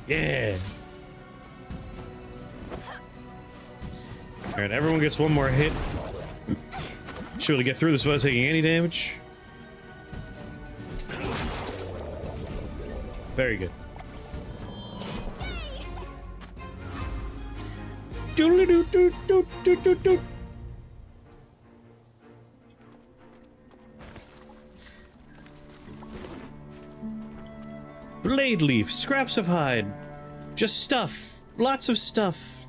Yeah. Alright, everyone gets one more hit. Should be able to get through this without taking any damage. Very good. Doodle-doo-doo-doo-doo-doo-doo. Blade leaf, scraps of hide. Just stuff. Lots of stuff.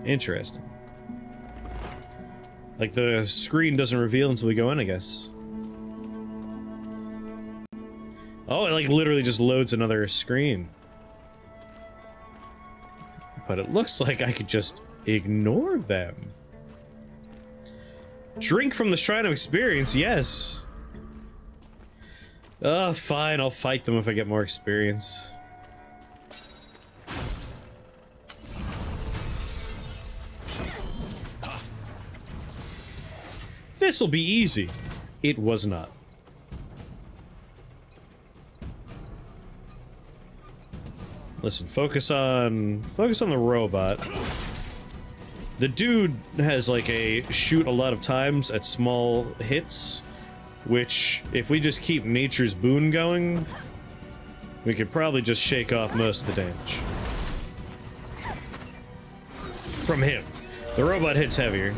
Interesting. Like the screen doesn't reveal until we go in, I guess. Oh, it like literally just loads another screen. But it looks like I could just ignore them. Drink from the Shrine of Experience, yes. Fine, I'll fight them if I get more experience. This'll be easy. It was not. Listen, focus on the robot. The dude has like a shoot a lot of times at small hits, which if we just keep Nature's Boon going, we could probably just shake off most of the damage. From him. The robot hits heavier.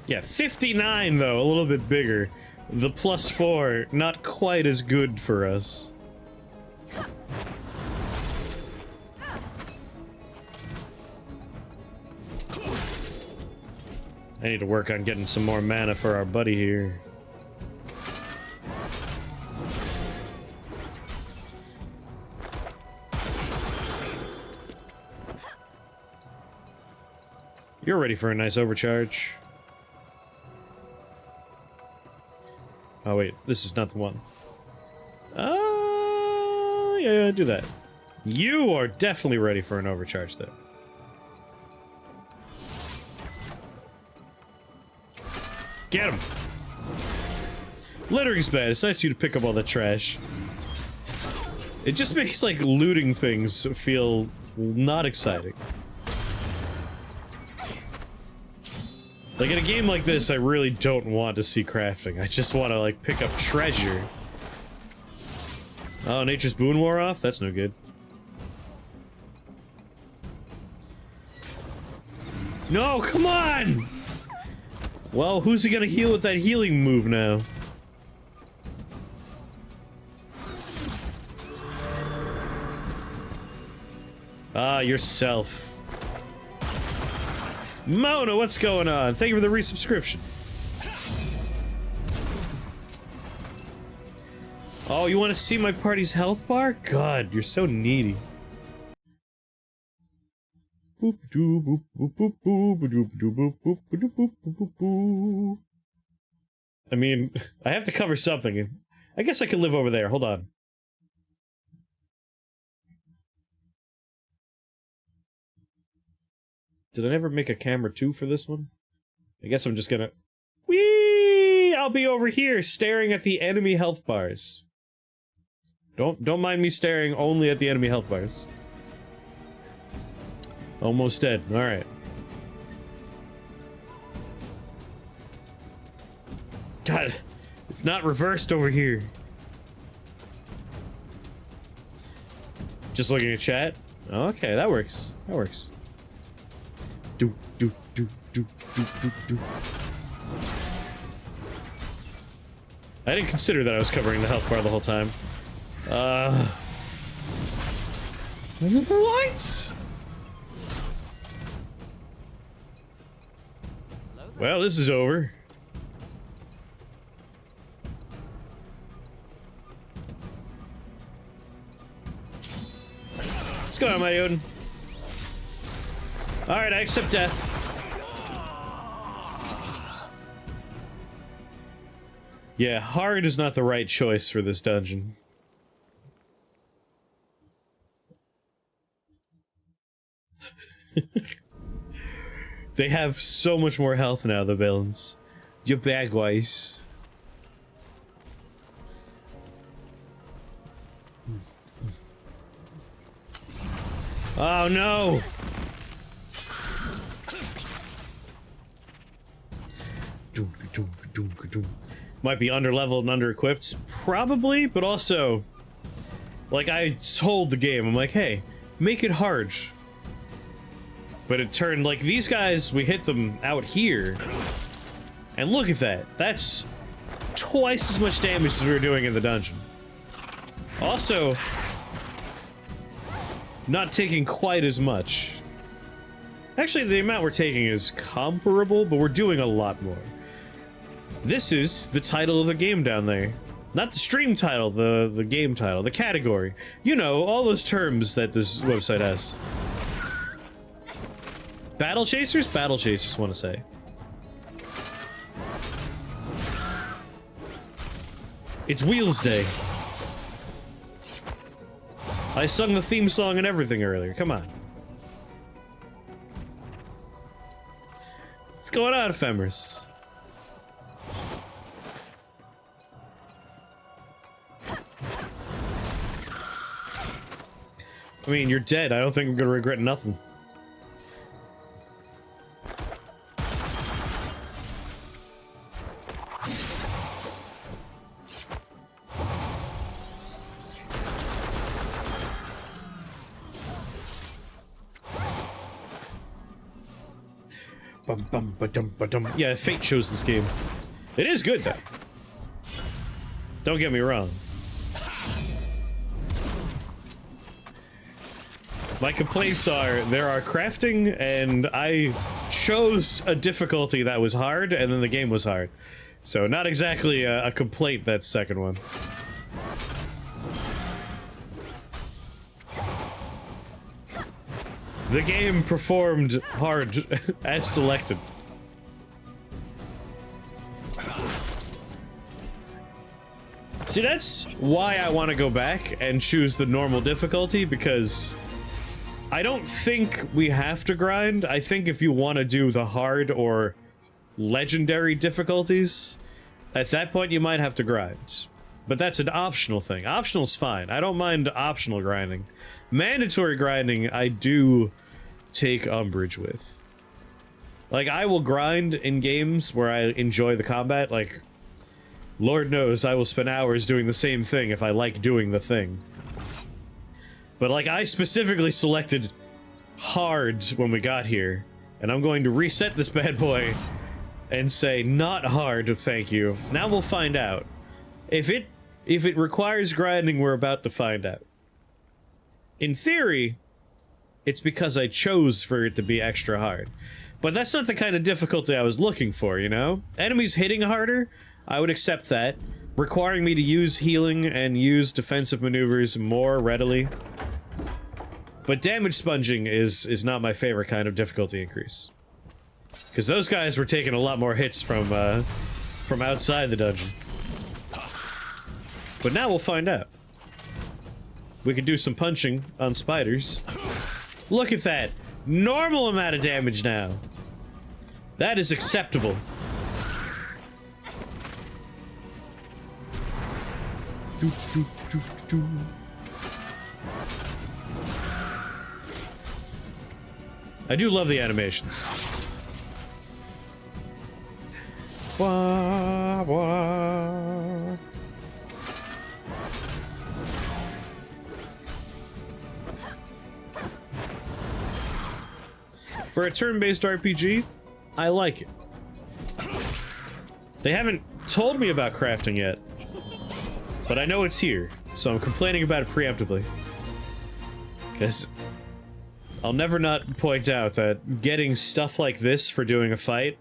Yeah, 59 though, a little bit bigger. The +4, not quite as good for us. I need to work on getting some more mana for our buddy here. You're ready for a nice overcharge. Oh wait, this is not the one. Yeah, do that. You are definitely ready for an overcharge though. Get him! Littering's bad. It's nice of you to pick up all the trash. It just makes, like, looting things feel not exciting. Like, in a game like this, I really don't want to see crafting. I just want to, like, pick up treasure. Oh, Nature's Boon wore off? That's no good. No, come on! Well, who's he gonna heal with that healing move now? Ah, yourself. Mona, what's going on? Thank you for the resubscription. Oh, you want to see my party's health bar? God, you're so needy. I mean, I have to cover something. I guess I could live over there. Hold on. Did I never make a camera 2 for this one? I guess I'm just gonna... Whee! I'll be over here staring at the enemy health bars. Don't mind me staring only at the enemy health bars. Almost dead. Alright. God, it's not reversed over here. Just looking at chat? Okay, that works. That works. Do. I didn't consider that I was covering the health bar the whole time. Lights! Well, this is over. What's going on, my dude? Alright, I accept death. Yeah, hard is not the right choice for this dungeon. They have so much more health now, the villains. You bad guys. Oh no! Might be underleveled and under-equipped, probably, but also, like, I told the game, I'm like, hey, make it hard. But it turned, like, these guys, we hit them out here, and look at that. That's twice as much damage as we were doing in the dungeon. Also, not taking quite as much. Actually, the amount we're taking is comparable, but we're doing a lot more. This is the title of the game down there. Not the stream title, the game title, the category. You know, all those terms that this website has. Battle Chasers? Battle Chasers, want to say. It's Wheels Day. I sung the theme song and everything earlier, come on. What's going on, Femmers? I mean, you're dead. I don't think I'm gonna regret nothing. Bum, bum, ba-dum, ba-dum. Yeah, Fate chose this game. It is good, though. Don't get me wrong. My complaints are, there are crafting, and I chose a difficulty that was hard, and then the game was hard. So, not exactly a complaint, that second one. The game performed hard, as selected. See, that's why I want to go back and choose the normal difficulty, because I don't think we have to grind. I think if you want to do the hard or legendary difficulties, at that point you might have to grind. But that's an optional thing. Optional's fine. I don't mind optional grinding. Mandatory grinding, I do take umbrage with. Like, I will grind in games where I enjoy the combat. Like, Lord knows I will spend hours doing the same thing if I like doing the thing. But, like, I specifically selected hard when we got here, and I'm going to reset this bad boy and say not hard, thank you. Now we'll find out. If it requires grinding, we're about to find out. In theory, it's because I chose for it to be extra hard. But that's not the kind of difficulty I was looking for, you know? Enemies hitting harder, I would accept that. Requiring me to use healing and use defensive maneuvers more readily. But damage sponging is not my favorite kind of difficulty increase. Because those guys were taking a lot more hits from outside the dungeon. But now we'll find out. We could do some punching on spiders. Look at that! Normal amount of damage now! That is acceptable. I do love the animations. Wah, wah. For a turn-based RPG, I like it. They haven't told me about crafting yet, but I know it's here, so I'm complaining about it preemptively. Because I'll never not point out that getting stuff like this for doing a fight,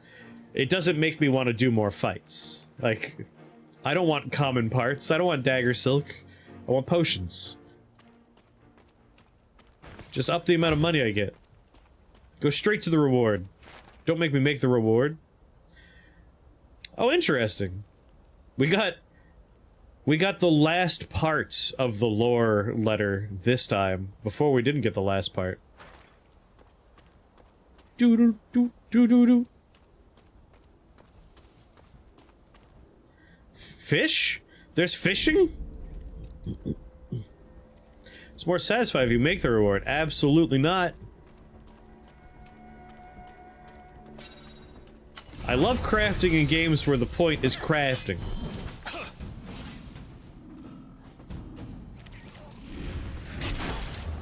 it doesn't make me want to do more fights. Like, I don't want common parts, I don't want dagger silk, I want potions. Just up the amount of money I get. Go straight to the reward. Don't make me make the reward. Oh, interesting. We got the last parts of the lore letter this time, before we didn't get the last part. Do-do-do-do-do-do. Fish? There's fishing? It's more satisfying if you make the reward. Absolutely not. I love crafting in games where the point is crafting.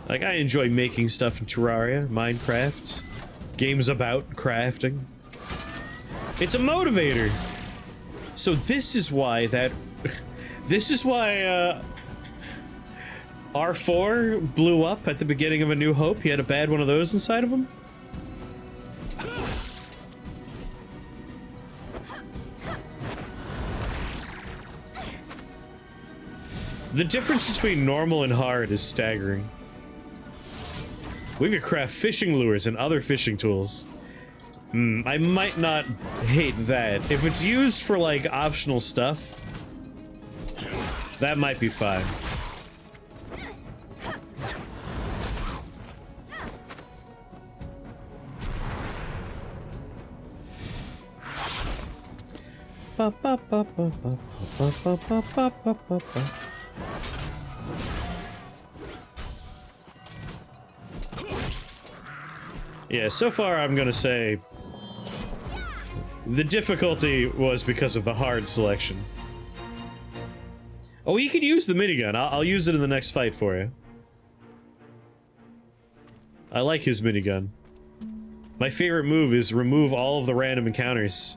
Like, I enjoy making stuff in Terraria, Minecraft, games about crafting. It's a motivator! So this is why that... This is why, R4 blew up at the beginning of A New Hope. He had a bad one of those inside of him. The difference between normal and hard is staggering. We could craft fishing lures and other fishing tools. I might not hate that. If it's used for, like, optional stuff, that might be fine. Yeah, so far I'm gonna say the difficulty was because of the hard selection. Oh, you can use the minigun. I'll use it in the next fight for you. I like his minigun. My favorite move is remove all of the random encounters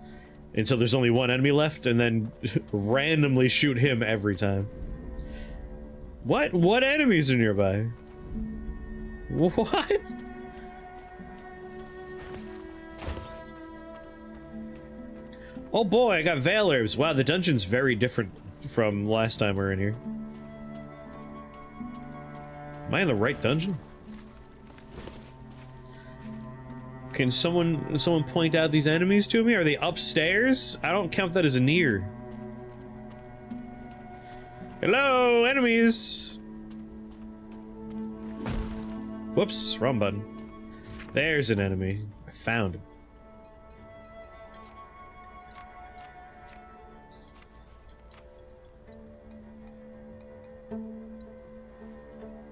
until there's only one enemy left, and then randomly shoot him every time. What enemies are nearby? What? Oh boy, I got Veil Herbs. Wow, the dungeon's very different from last time we were in here. Am I in the right dungeon? Can someone point out these enemies to me? Are they upstairs? I don't count that as a near. Hello, enemies! Whoops, wrong button. There's an enemy. I found him.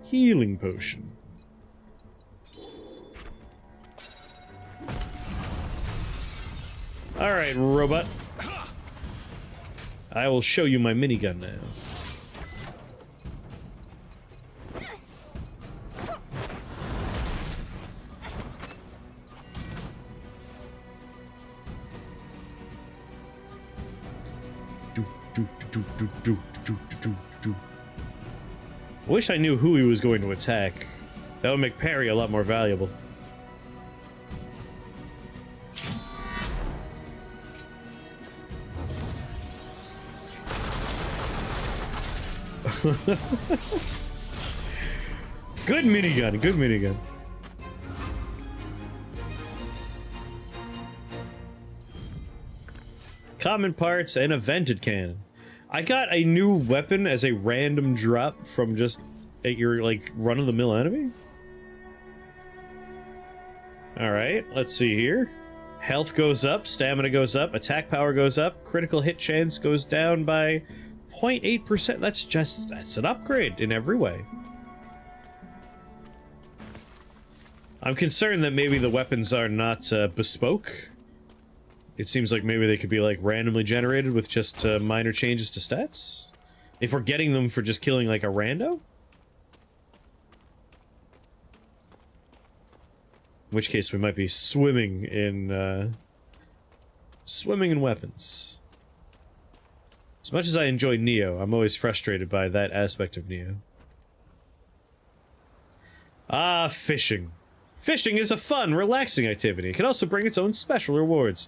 Healing potion. Alright, robot. I will show you my minigun now. I wish I knew who he was going to attack. That would make parry a lot more valuable. Good minigun, good minigun. Common parts and a vented cannon. I got a new weapon as a random drop from just at your, like, run-of-the-mill enemy? Alright, let's see here. Health goes up, stamina goes up, attack power goes up, critical hit chance goes down by 0.8%. That's an upgrade in every way. I'm concerned that maybe the weapons are not bespoke. It seems like maybe they could be, like, randomly generated with just minor changes to stats. If we're getting them for just killing, like, a rando? In which case we might be swimming in weapons. As much as I enjoy Neo, I'm always frustrated by that aspect of Neo. Ah, fishing. Fishing is a fun, relaxing activity. It can also bring its own special rewards.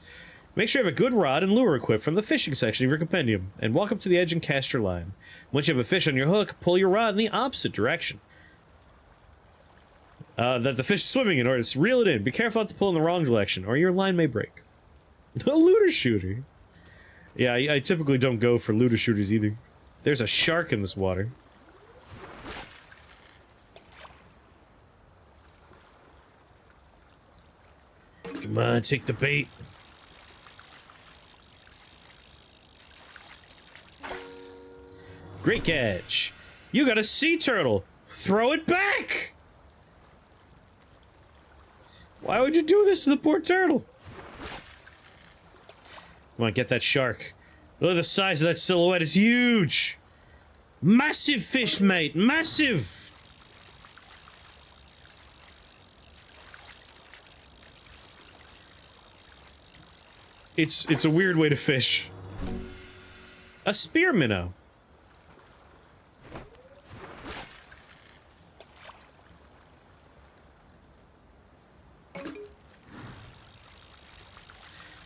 Make sure you have a good rod and lure equipped from the fishing section of your compendium, and walk up to the edge and cast your line. Once you have a fish on your hook, pull your rod in the opposite direction. That the fish is swimming in order to reel it in. Be careful not to pull in the wrong direction, or your line may break. A looter shooter. Yeah, I typically don't go for looter shooters either. There's a shark in this water. Come on, take the bait. Great catch. You got a sea turtle. Throw it back! Why would you do this to the poor turtle? Come on, get that shark. Look at the size of that silhouette. It's huge. Massive fish, mate. Massive. It's a weird way to fish. A spear minnow.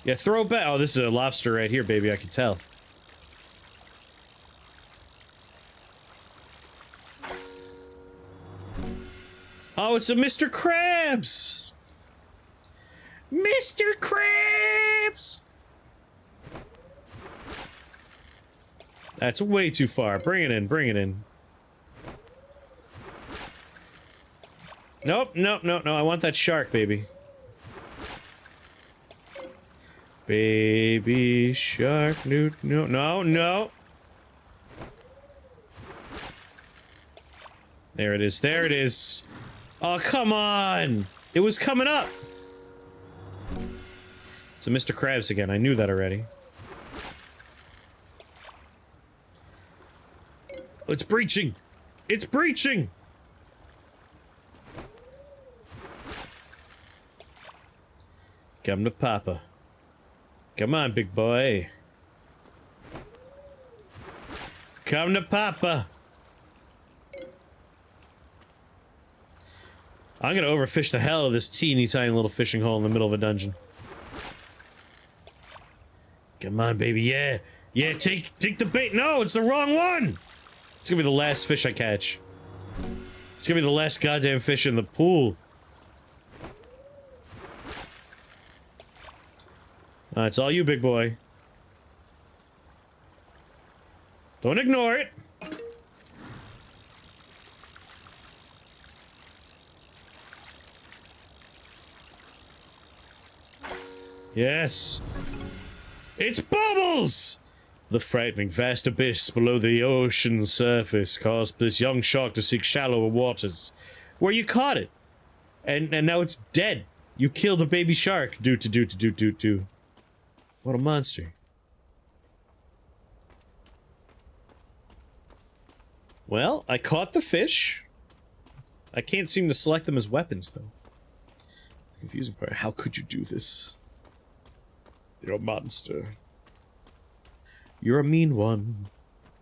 Yeah, throw it back. Oh, this is a lobster right here, baby. I can tell. Oh, it's a Mr. Krabs! Mr. Krabs! That's way too far. Bring it in, bring it in. Nope, nope, nope, no. I want that shark, baby. Baby shark, no, no, no. There it is, there it is. Oh, come on! It was coming up! It's a Mr. Krabs again, I knew that already. Oh, it's breaching! It's breaching! Come to Papa. Come on, big boy. Come to Papa. I'm gonna overfish the hell out of this teeny tiny little fishing hole in the middle of a dungeon. Come on, baby, yeah. Yeah, take the bait. No, it's the wrong one! It's gonna be the last fish I catch. It's gonna be the last goddamn fish in the pool. It's all you, big boy. Don't ignore it. Yes. It's Bubbles! The frightening vast abyss below the ocean's surface caused this young shark to seek shallower waters, where you caught it. And now it's dead. You killed a baby shark. Do. What a monster. Well, I caught the fish. I can't seem to select them as weapons, though. Confusing part. How could you do this? You're a monster. You're a mean one,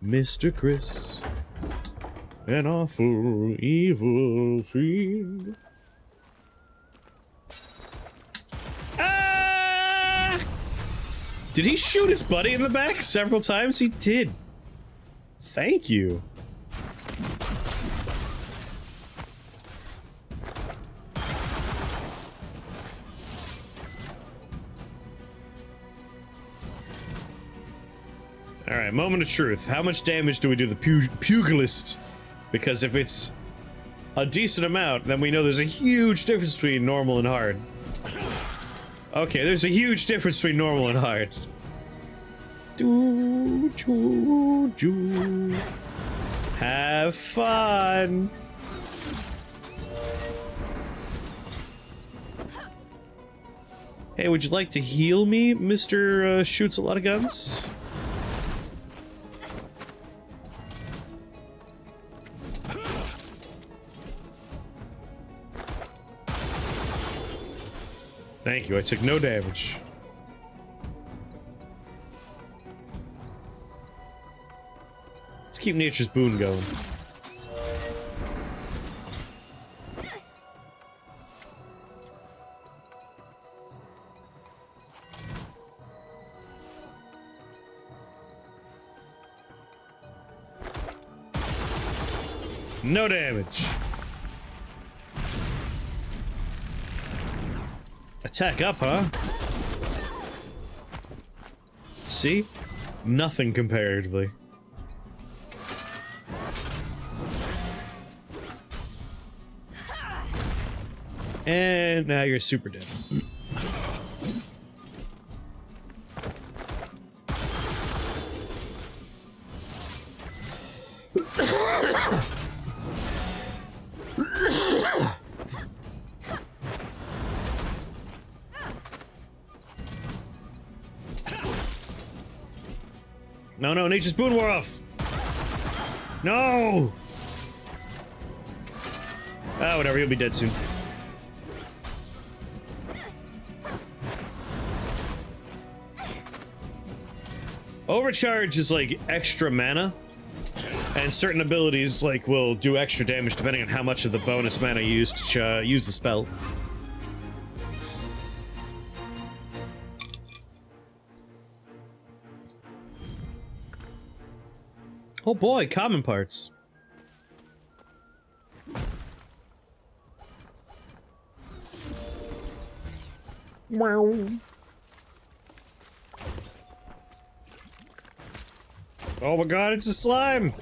Mr. Chris. An awful, evil fiend. Ah! Did he shoot his buddy in the back several times? He did. Thank you. Alright, moment of truth. How much damage do we do the pugilist? Because if it's a decent amount, then we know there's a huge difference between normal and hard. Okay, there's a huge difference between normal and hard. Have fun! Hey, would you like to heal me, Mr. Shoots a lot of guns? Thank you, I took no damage. Let's keep Nature's Boon going. No damage. Attack up, huh? See? Nothing comparatively. And now you're super dead. No, no, Nature's Boon wore off! No! Ah, whatever, you'll be dead soon. Overcharge is like extra mana, and certain abilities like will do extra damage depending on how much of the bonus mana you use to use the spell. Oh boy, common parts. Wow. Oh my god, it's a slime!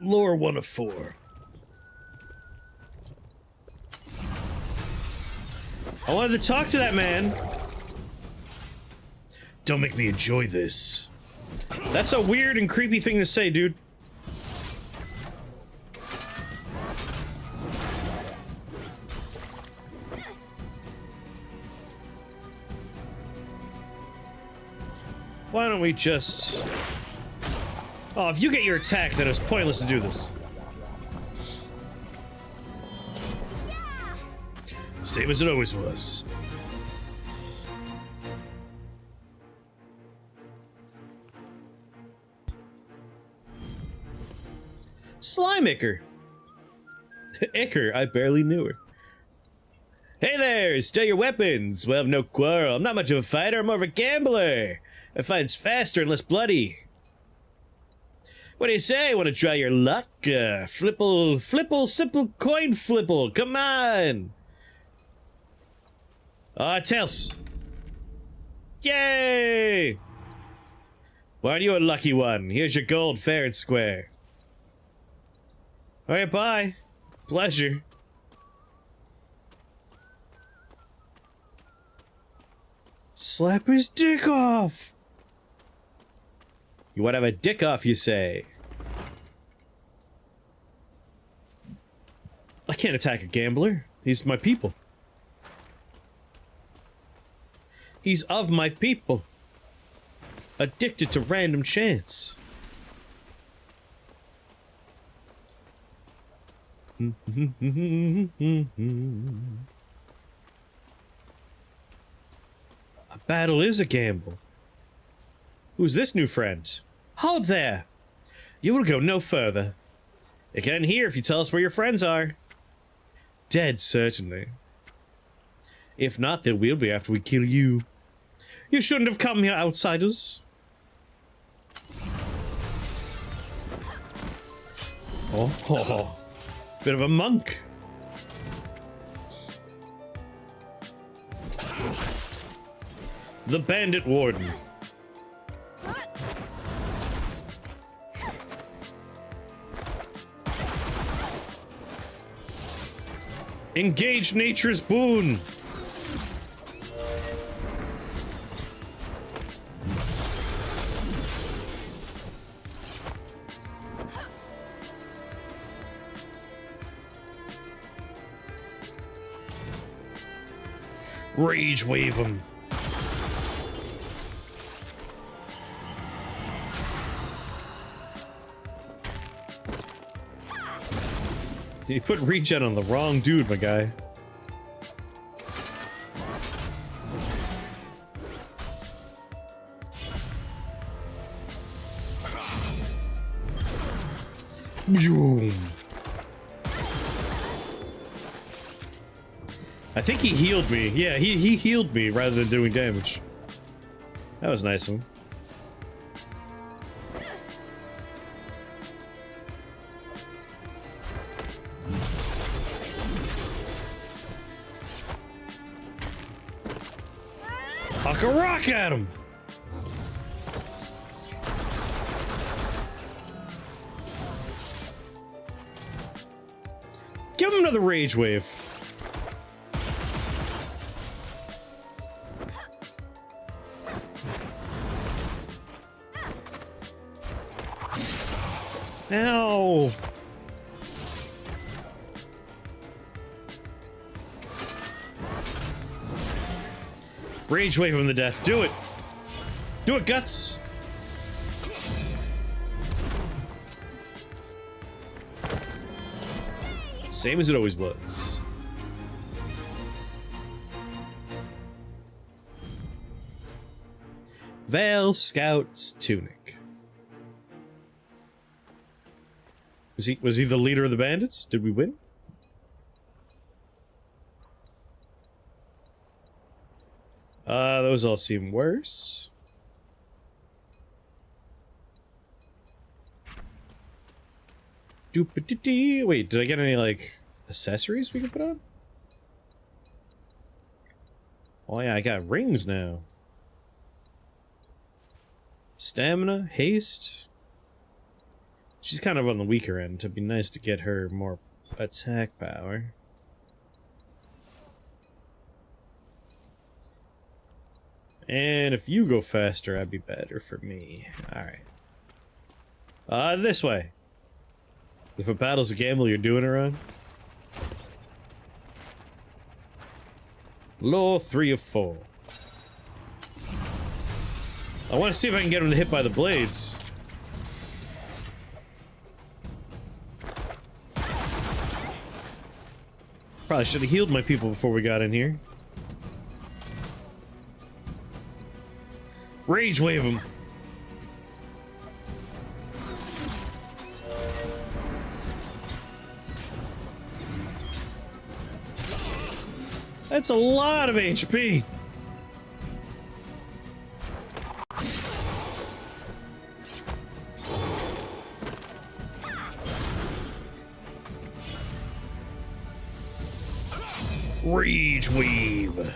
Lure 1 of 4. I wanted to talk to that man! Don't make me enjoy this. That's a weird and creepy thing to say, dude. Why don't we just... Oh, if you get your attack, then it's pointless to do this. Same as it always was. Slime Icker. Icker, I barely knew her. Hey there, stow your weapons. We'll have no quarrel. I'm not much of a fighter, I'm more of a gambler. I fight it's faster and less bloody. What do you say? Want to try your luck? Flipple, simple coin flipple. Come on. Tails. Yay! Why aren't you a lucky one? Here's your gold fair and square. Alright, bye. Pleasure. Slap his dick off! You want to have a dick off, you say? I can't attack a gambler. He's my people. He's of my people. Addicted to random chance. A battle is a gamble. Who's this new friend? Hold there! You will go no further. You can end here if you tell us where your friends are. Dead, certainly. If not, then we'll be after we kill you. You shouldn't have come here, outsiders. Oh, bit of a monk. The Bandit Warden. Engage nature's boon. Rage wave him. You put regen on the wrong dude, my guy. I think he healed me. Yeah, he healed me rather than doing damage. That was nice of him. Chuck a rock at him! Give him another rage wave. Ow! Rage wave him to death. Do it! Do it, Guts! Same as it always was. Veil Scout's tunic. Was he the leader of the bandits? Did we win? Those all seem worse. Wait, did I get any, like, accessories we can put on? Oh yeah, I got rings now. Stamina, haste. She's kind of on the weaker end. It'd be nice to get her more attack power. And if you go faster, that'd be better for me. Alright. This way. If a battle's a gamble, you're doing it wrong. Law 3 of 4. I want to see if I can get him to hit by the blades. Probably should have healed my people before we got in here. Rage wave him. That's a lot of HP. Rage wave.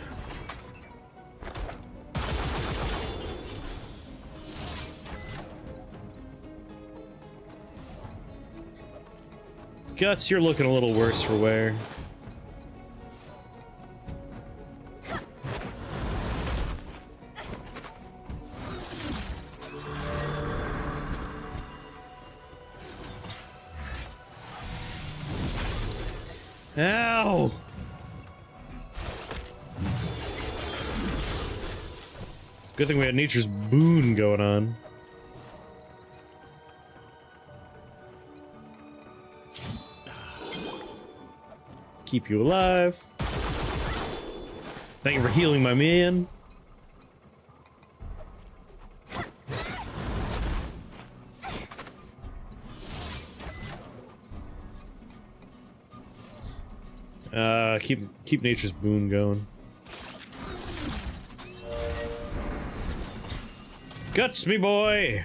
Guts, you're looking a little worse for wear. Ow! Good thing we had Nature's Boon going on. Keep you alive. Thank you for healing my man. Keep Nature's Boon going. Guts, me boy!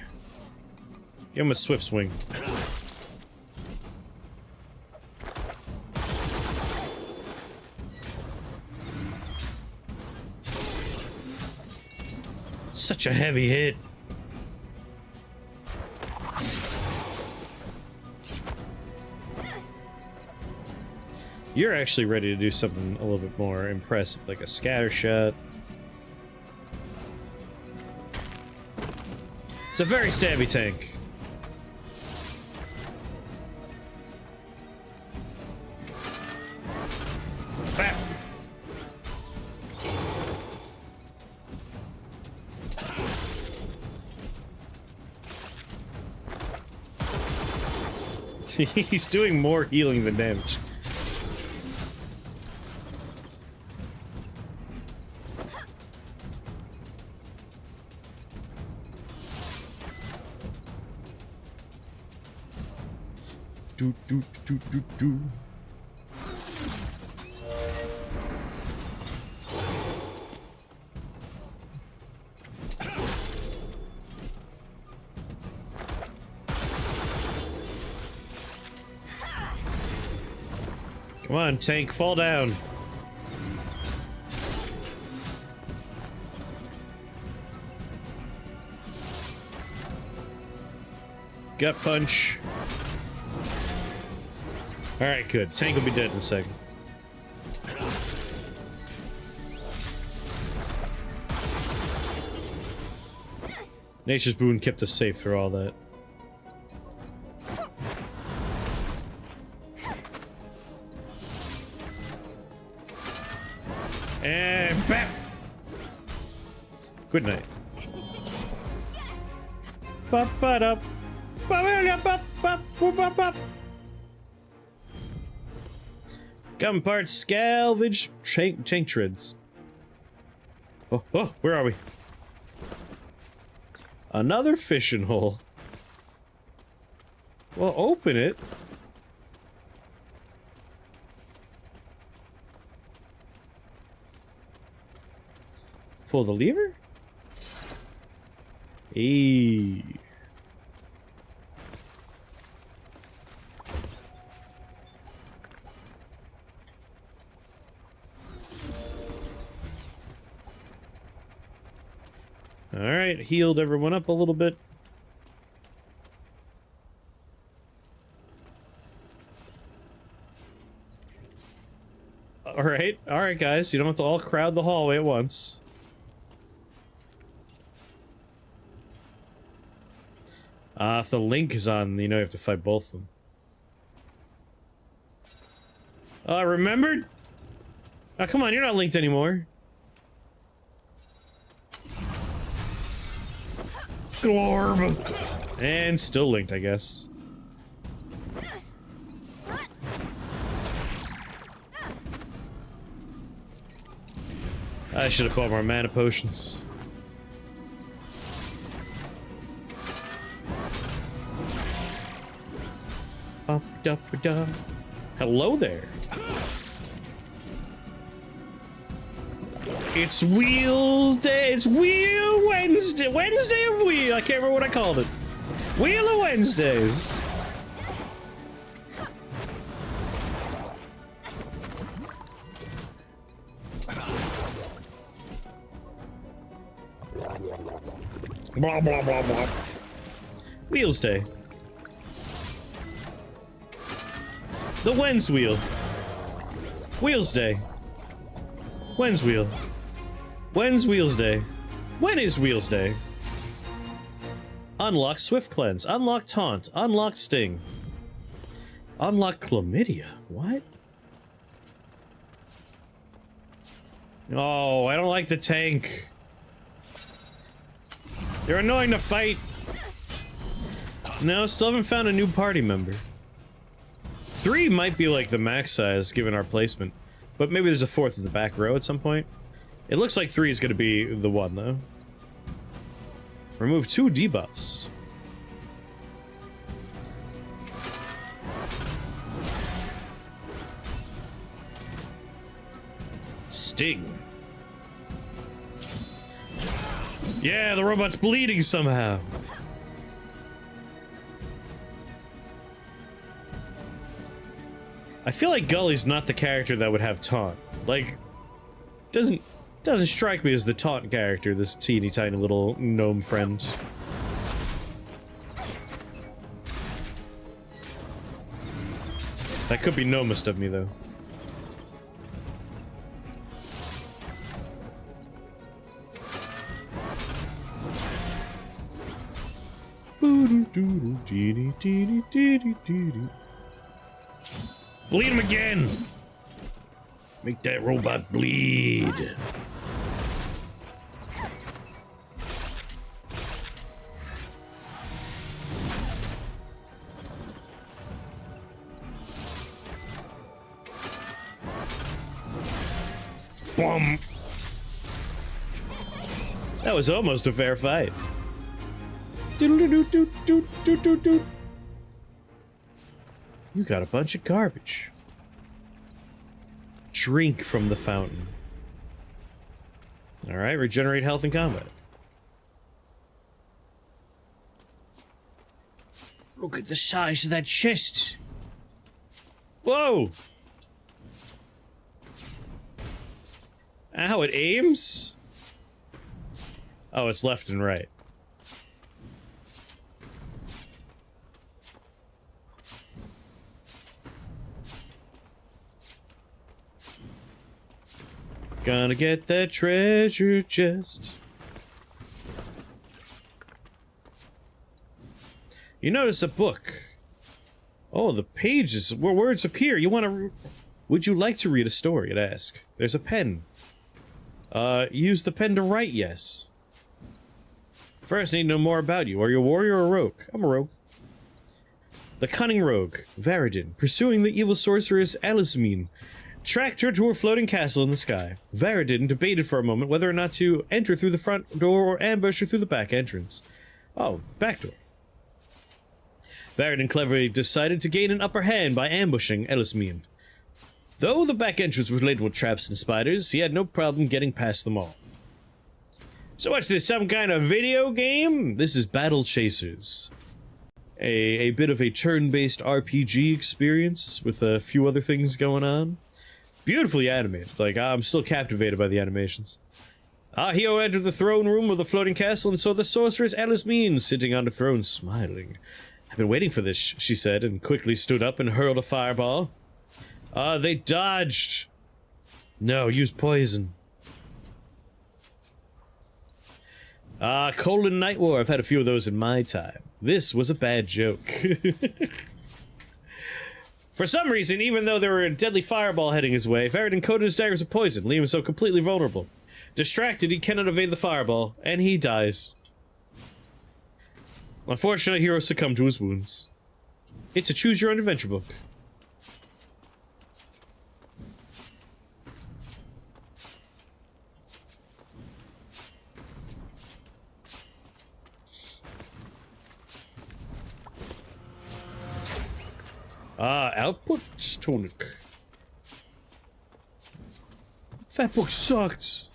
Give him a swift swing. Such a heavy hit. You're actually ready to do something a little bit more impressive, like a scatter shot. It's a very stabby tank. Bap. He's doing more healing than damage. Do. Come on, tank, fall down. Gut punch. Alright, good. Tank will be dead in a second. Nature's boon kept us safe through all that. And bam! Good night. Gun parts, salvage, tank treads. Oh, where are we? Another fishing hole. Well, open it. Pull the lever? Eee. Alright, healed everyone up a little bit. Alright guys, you don't have to all crowd the hallway at once. If the link is on, you know you have to fight both of them. Oh, I remembered? Oh, come on, you're not linked anymore. Glorb! And still linked, I guess. I should have bought more mana potions. Hello there. It's Wheel Day. It's Wheel Wednesday. Wednesday of Wheel. I can't remember what I called it. Wheel of Wednesdays. Blah, blah, blah, blah. Wheels Day. The When's Wheel. Wheels Day. When's Wheel? When's Wheels Day? When is Wheels Day? Unlock Swift Cleanse. Unlock Taunt. Unlock Sting. Unlock Chlamydia. What? Oh, I don't like the tank. They're annoying to fight. No, still haven't found a new party member. 3 might be like the max size given our placement, but maybe there's a 4th in the back row at some point. It looks like 3 is going to be the one though. Remove 2 debuffs. Sting. Yeah, the robot's bleeding somehow. I feel like Gully's not the character that would have taunt. Like, doesn't strike me as the taunt character, this teeny tiny little gnome friend. That could be gnomist of me though. Bleed him again! Make that robot bleed. Boom! That was almost a fair fight. You got a bunch of garbage. Drink from the fountain. Alright, regenerate health in combat. Look at the size of that chest. Whoa! Ow, it aims? Oh, it's left and right. Gonna get that treasure chest. You notice a book. Oh, the pages where words appear. You want to... Would you like to read a story? It asks. There's a pen. Use the pen to write, yes. First, I need to know more about you. Are you a warrior or a rogue? I'm a rogue. The cunning rogue, Varadin, pursuing the evil sorceress Alismine, tracked her to her floating castle in the sky. Varadin debated for a moment whether or not to enter through the front door or ambush her through the back entrance. Oh, back door. Varadin cleverly decided to gain an upper hand by ambushing Alismine. Though the back entrance was laden with traps and spiders, he had no problem getting past them all. So what's this, some kind of video game? This is Battle Chasers. A bit of a turn-based RPG experience with a few other things going on. Beautifully animated. Like, I'm still captivated by the animations. Ahio entered the throne room of the floating castle and saw the sorceress Alismine sitting on the throne, smiling. I've been waiting for this, she said, and quickly stood up and hurled a fireball. They dodged. No, used poison. Colon Nightwar. I've had a few of those in my time. This was a bad joke. For some reason, even though there were a deadly fireball heading his way, Varadin coated his daggers with poison, leaving him so completely vulnerable. Distracted, he cannot evade the fireball, and he dies. Unfortunately, hero succumbed to his wounds. It's a choose-your-own-adventure book. Output tonic. That book sucked.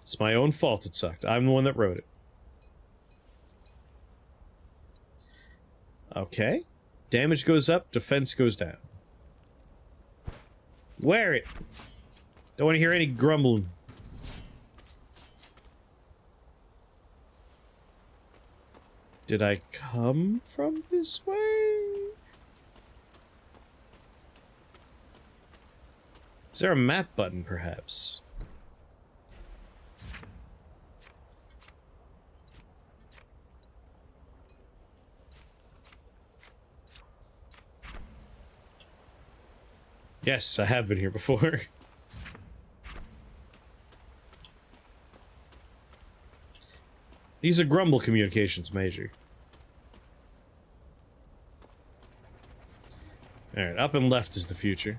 It's my own fault it sucked. I'm the one that wrote it. Okay. Damage goes up, defense goes down. Wear it. Don't want to hear any grumbling. Did I come from this way? Is there a map button, perhaps? Yes, I have been here before. These are Grumble Communications, Major. Alright, up and left is the future.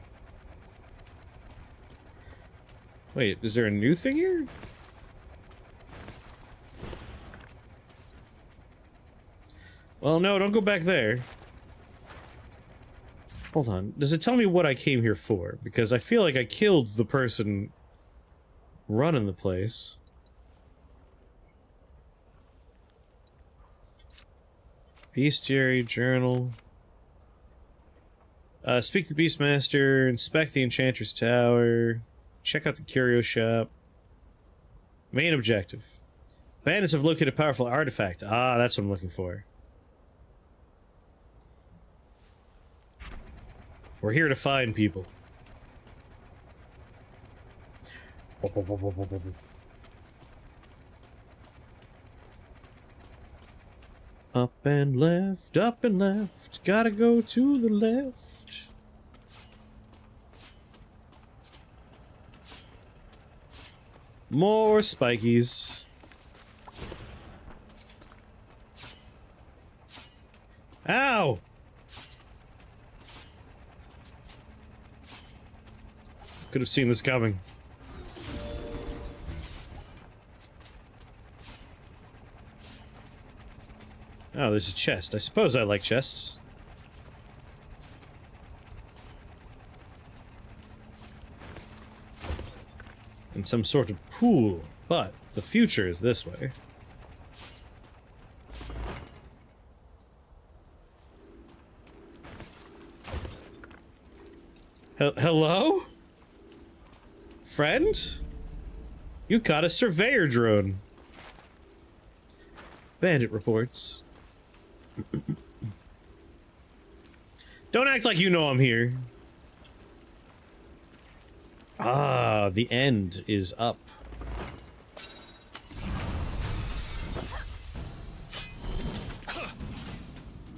Wait, is there a new thing here? Well, no, don't go back there. Hold on. Does it tell me what I came here for? Because I feel like I killed the person running the place. Bestiary Journal. Speak to the Beastmaster, inspect the Enchantress Tower, check out the curio shop. Main objective. Bandits have located a powerful artifact. Ah, that's what I'm looking for. We're here to find people. Up and left, gotta go to the left. More spikies. Ow! Could have seen this coming. Oh, there's a chest. I suppose I like chests. In some sort of pool, but the future is this way. Hello? Friend? You caught a surveyor drone. Bandit reports. Don't act like you know I'm here. Ah, the end is up.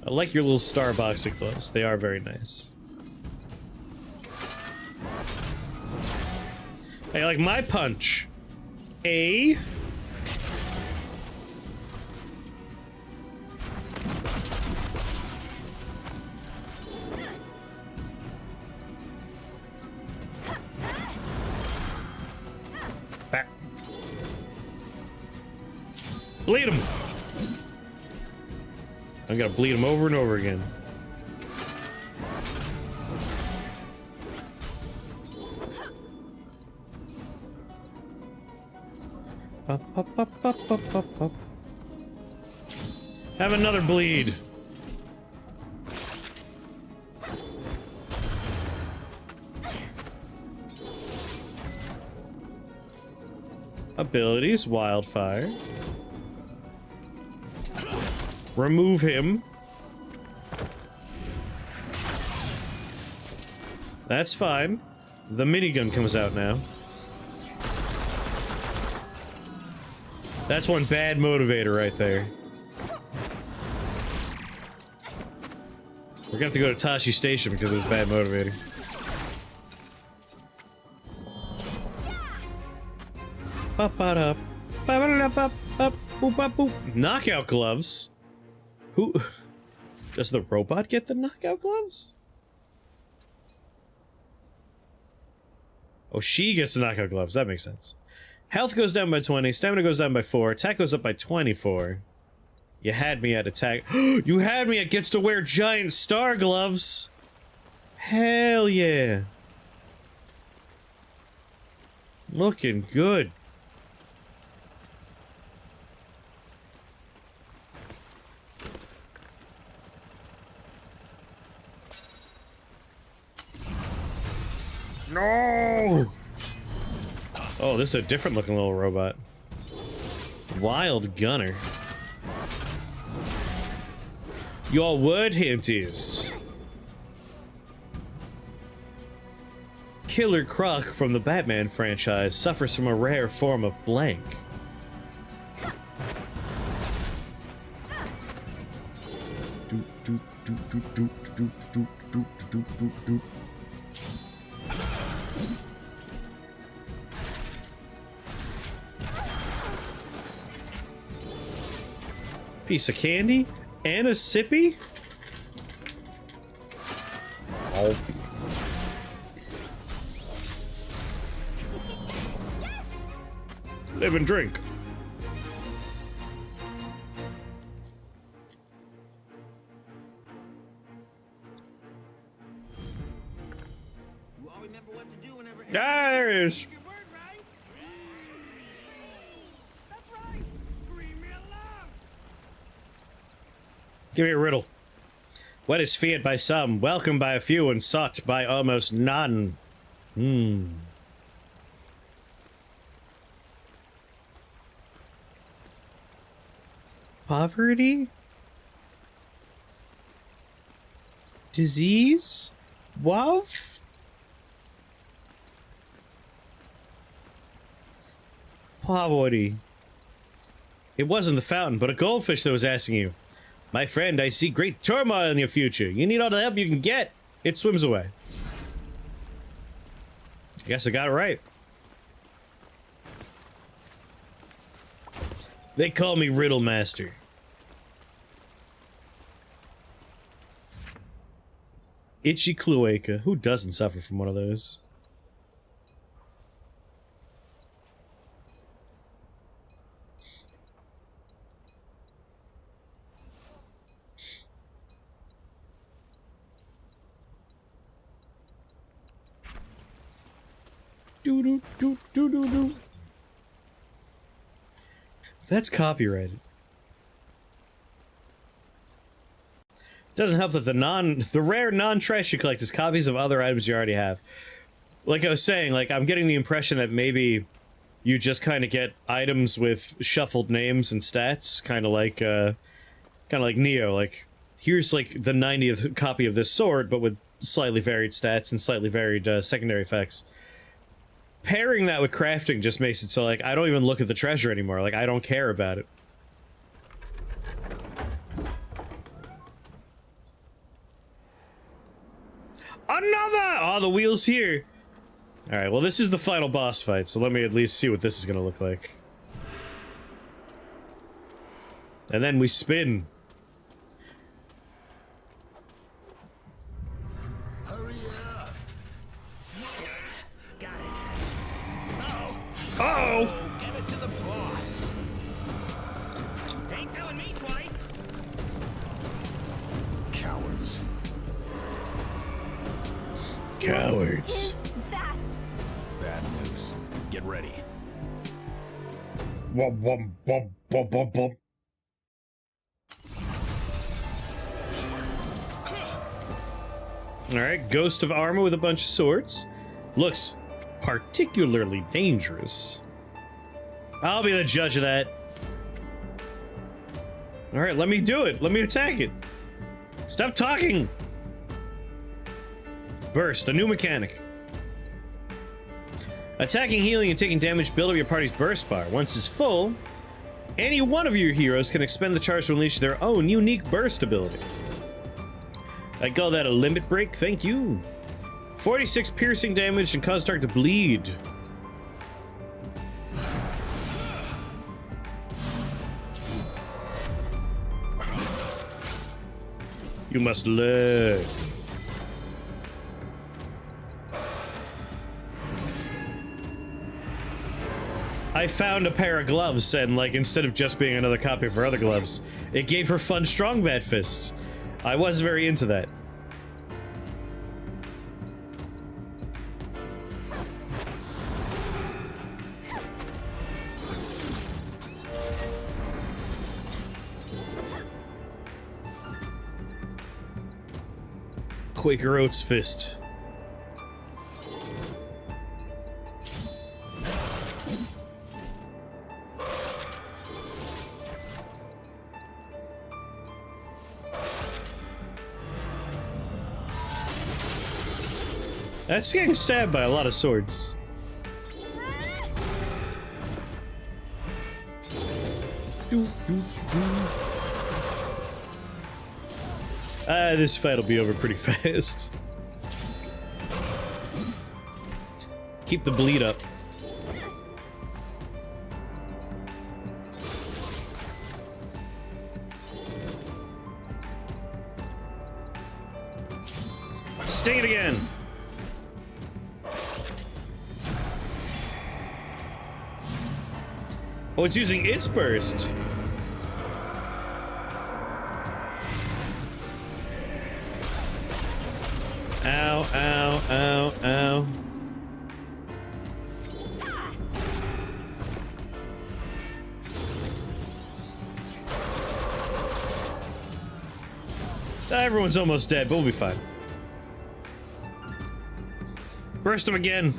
I like your little star boxing gloves. They are very nice. Hey, like my punch. A. Back. Bleed him. I'm gonna bleed him over and over again. Up, up, up, up, up, up, up. Have another bleed. Abilities, wildfire. Remove him. That's fine. The minigun comes out now. That's one bad motivator right there. We're gonna have to go to Tashi Station because of this bad motivator. Knockout gloves? Who? Does the robot get the knockout gloves? Oh, she gets the knockout gloves. That makes sense. Health goes down by 20, stamina goes down by 4, attack goes up by 24. You had me at attack. You had me at gets to wear giant star gloves. Hell yeah. Looking good. No! Oh, this is a different looking little robot. Wild Gunner. Your word hint is... Killer Croc from the Batman franchise suffers from a rare form of blank. Piece of candy and a sippy. Oh. Live and drink. Ah, there it is. Give me a riddle. What is feared by some, welcomed by a few, and sought by almost none? Poverty? Disease? Wealth? Poverty. It wasn't the fountain, but a goldfish that was asking you. My friend, I see great turmoil in your future. You need all the help you can get. It swims away. I guess I got it right. They call me Riddle Master. Itchy cloaca. Who doesn't suffer from one of those? Do. That's copyrighted. Doesn't help that the rare non-trash you collect is copies of other items you already have. Like I was saying, like I'm getting the impression that maybe you just kind of get items with shuffled names and stats, kind of like Neo. Like here's like the 90th copy of this sword, but with slightly varied stats and slightly varied secondary effects. pairing that with crafting just makes it so, like, I don't even look at the treasure anymore. Like, I don't care about it. Another! Oh, the wheel's here. Alright, well, this is the final boss fight, so let me at least see what this is gonna look like. And then we spin.
Hurry up!
Got it. Uh-oh.
Uh-oh!
Give it to the boss. Ain't telling me twice.
Cowards.
Cowards.
That
Bad news. Get ready.
Womp womp womp womp womp womp. Alright, ghost of armor with a bunch of swords. Looks particularly dangerous. I'll be the judge of that. Alright, let me do it. Let me attack it. Stop talking! Burst, a new mechanic. Attacking, healing, and taking damage build up your party's burst bar. Once it's full, any one of your heroes can expend the charge to unleash their own unique burst ability. I call that a limit break, thank you. 46 piercing damage and cause Dark to bleed. You must learn. I found a pair of gloves, and, like, instead of just being another copy of her other gloves, it gave her fun strong bat fists. I was very into that. Quaker Oats fist. That's getting stabbed by a lot of swords. This fight will be over pretty fast. Keep the bleed up. Sting it again. Oh, it's using its burst. Ow, ow, ow, ow. Everyone's almost dead, but we'll be fine. Burst him again.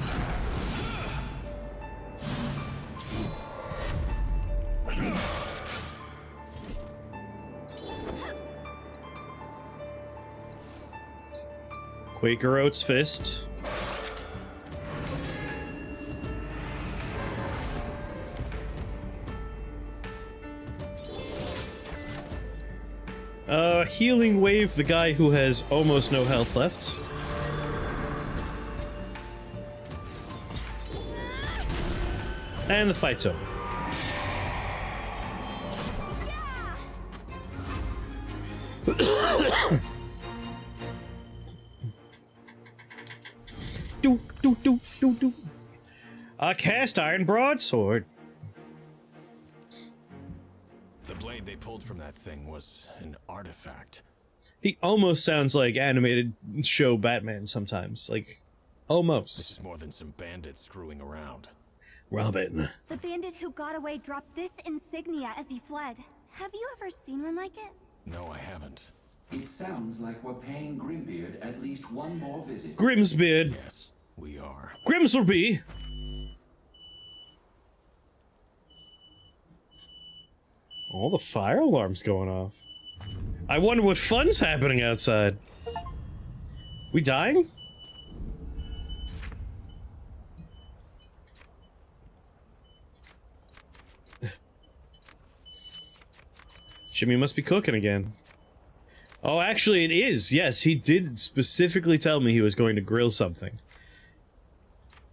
Quaker Oats fist. Healing wave the guy who has almost no health left. And the fight's over. A cast iron broadsword.
The blade they pulled from that thing was an artifact.
He almost sounds like animated show Batman sometimes. Like, almost.
This is more than some bandits screwing around.
Robin.
the bandit who got away dropped this insignia as he fled. Have you ever seen one like it?
No, I haven't.
It sounds like we're paying Grimbeard at least one more visit.
Grimsbeard.
Yes, we are.
Grimsleby. All the fire alarms going off. I wonder what fun's happening outside. We dying? Jimmy must be cooking again. Oh, actually it is. Yes, he did specifically tell me he was going to grill something.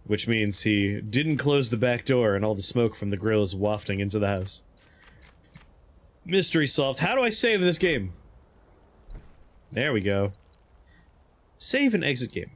Which means he didn't close the back door and all the smoke from the grill is wafting into the house. Mystery solved. How do I save this game? There we go. Save and exit game.